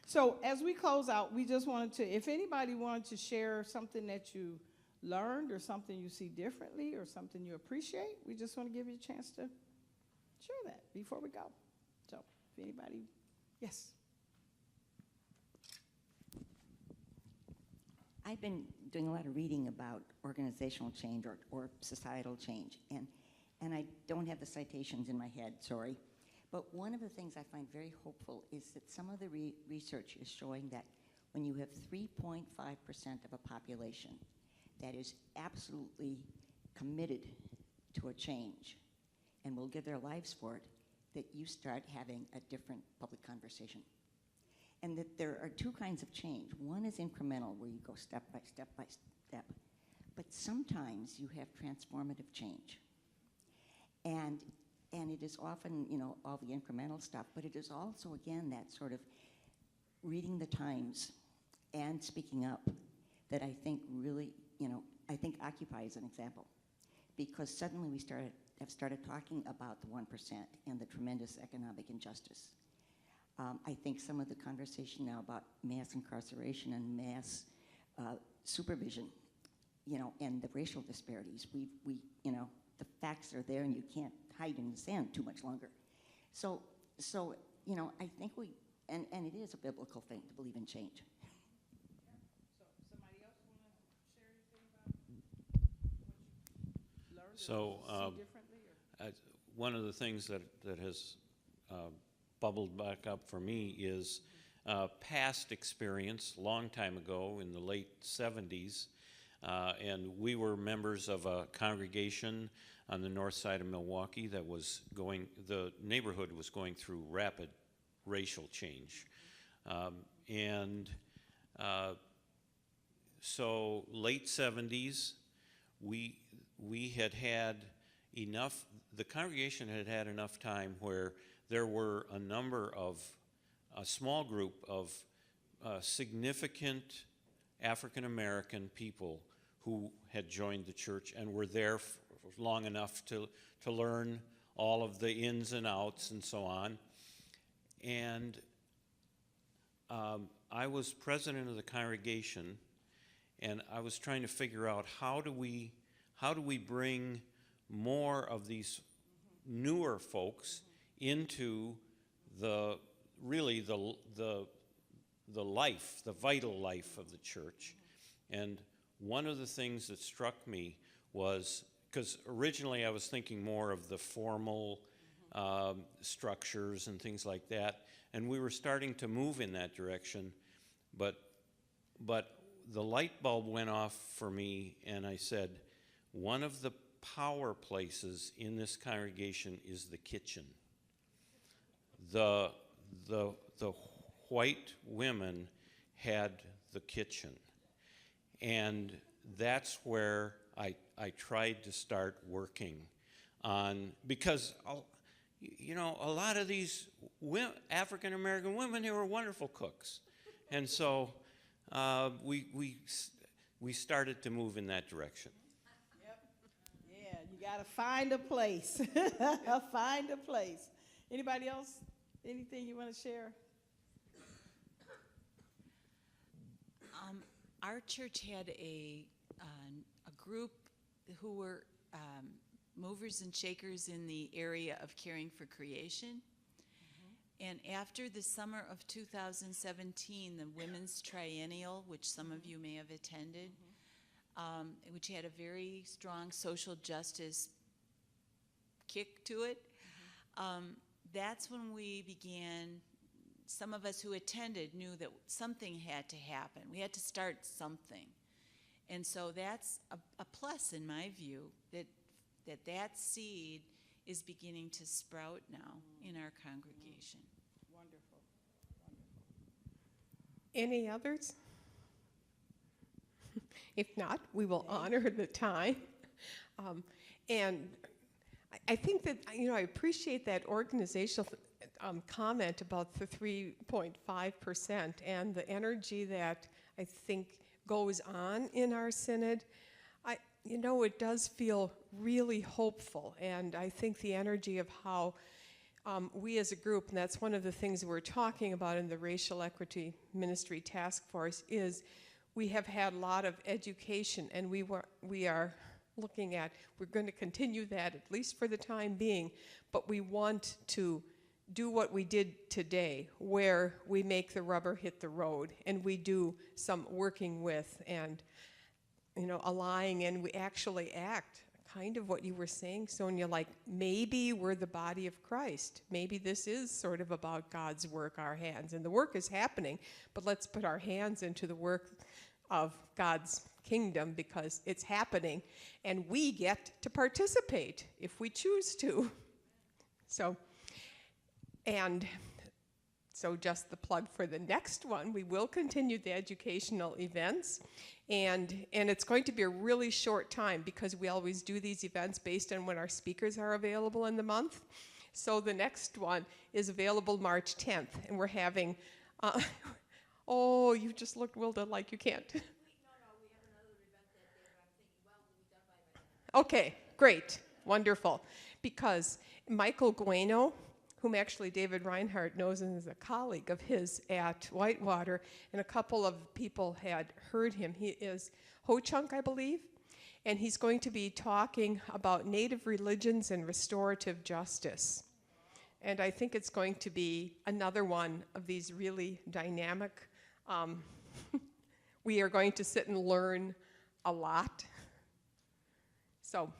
So as we close out, we just wanted to, if anybody wanted to share something that you learned or something you see differently or something you appreciate, we just want to give you a chance to share that before we go. So if anybody, yes. I've been doing a lot of reading about organizational change or societal change, and I don't have the citations in my head, sorry. But one of the things I find very hopeful is that some of the research is showing that when you have 3.5% of a population that is absolutely committed to a change and will give their lives for it, that you start having a different public conversation. And that there are two kinds of change. One is incremental, where you go step by step by step. But sometimes you have transformative change. And it is often, you know, all the incremental stuff, but it is also, again, that sort of reading the times and speaking up that I think really, you know, I think Occupy is an example. Because suddenly we have started talking about the 1% and the tremendous economic injustice. I think some of the conversation now about mass incarceration and mass supervision, you know, and the racial disparities, we, you know, the facts are there and you can't hide in the sand too much longer. So, you know, I think and it is a biblical thing to believe in change. Somebody else want to share anything about what you learned or see differently? One of the things that has bubbled back up for me is past experience, long time ago in the late 70s, and we were members of a congregation on the north side of Milwaukee that was the neighborhood was going through rapid racial change. So late 70s, we had enough, the congregation had enough time where there were a small group of significant African American people who had joined the church and were there long enough to learn all of the ins and outs and so on. And I was president of the congregation, and I was trying to figure out how do we bring more of these newer folks into the life, the vital life of the church. And one of the things that struck me was, because originally I was thinking more of the formal structures and things like that, and we were starting to move in that direction, but the light bulb went off for me, and I said, one of the power places in this congregation is the kitchen. The white women had the kitchen, and that's where I tried to start working on, because a lot of these African American women, they were wonderful cooks, and so we started to move in that direction. Yeah, you got to find a place. Find a place. Anybody else? Anything you want to share? Our church had a group who were movers and shakers in the area of caring for creation. And after the summer of 2017, the Women's Triennial, which some of you may have attended, which had a very strong social justice kick to it, that's when we began. Some of us who attended knew that something had to happen. We had to start something. And so that's a plus in my view, that seed is beginning to sprout now in our congregation. Wonderful. Any others? If not, we will honor the time. And I think that, I appreciate that organizational comment about the 3.5% and the energy that I think goes on in our synod. It does feel really hopeful, and I think the energy of how we as a group, and that's one of the things we're talking about in the Racial Equity Ministry Task Force, is we have had a lot of education, and we are looking at, we're going to continue that at least for the time being, but we want to do what we did today, where we make the rubber hit the road, and we do some working with and allying, and we actually act kind of what you were saying, Sonia, like maybe we're the body of Christ. Maybe this is sort of about God's work, our hands, and the work is happening, but let's put our hands into the work of God's kingdom because it's happening, and we get to participate if we choose to. So just the plug for the next one, we will continue the educational events, and it's going to be a really short time because we always do these events based on when our speakers are available in the month. So the next one is available March 10th, and we're having, oh, you just looked, Wilda, like you can't. Okay, great, wonderful, because Michael Gueno, whom actually David Reinhardt knows and is a colleague of his at Whitewater, and a couple of people had heard him. He is Ho-Chunk, I believe, and he's going to be talking about Native religions and restorative justice. And I think it's going to be another one of these really dynamic, we are going to sit and learn a lot. So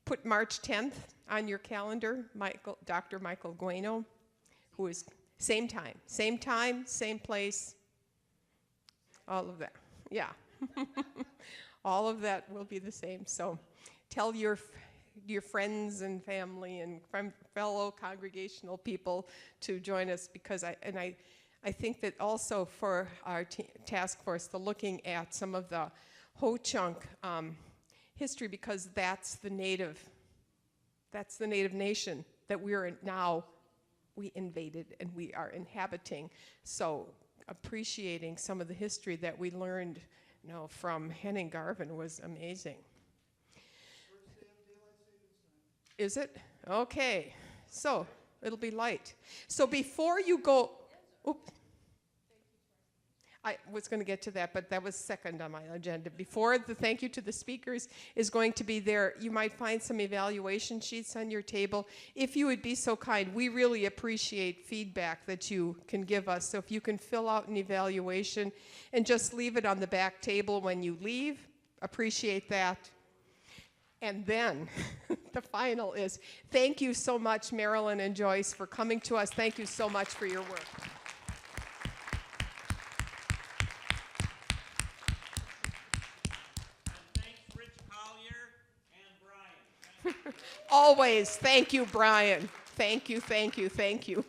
put March 10th on your calendar, Dr. Michael Gueno, who is same time, same place, all of that, yeah. All of that will be the same. So tell your friends and family and fellow congregational people to join us, because I think that also for our task force, the looking at some of the Ho-Chunk history, because that's the native nation that we invaded and we are inhabiting. So appreciating some of the history that we learned, from Henning Garvin was amazing. Is it? Okay. So it'll be light. So before you go, oops. I was going to get to that, but that was second on my agenda. Before the thank you to the speakers is going to be there, you might find some evaluation sheets on your table. If you would be so kind, we really appreciate feedback that you can give us. So if you can fill out an evaluation and just leave it on the back table when you leave, appreciate that. And then the final is, thank you so much, Marilyn and Joyce, for coming to us. Thank you so much for your work. Always. Thank you, Brian. Thank you, thank you, thank you.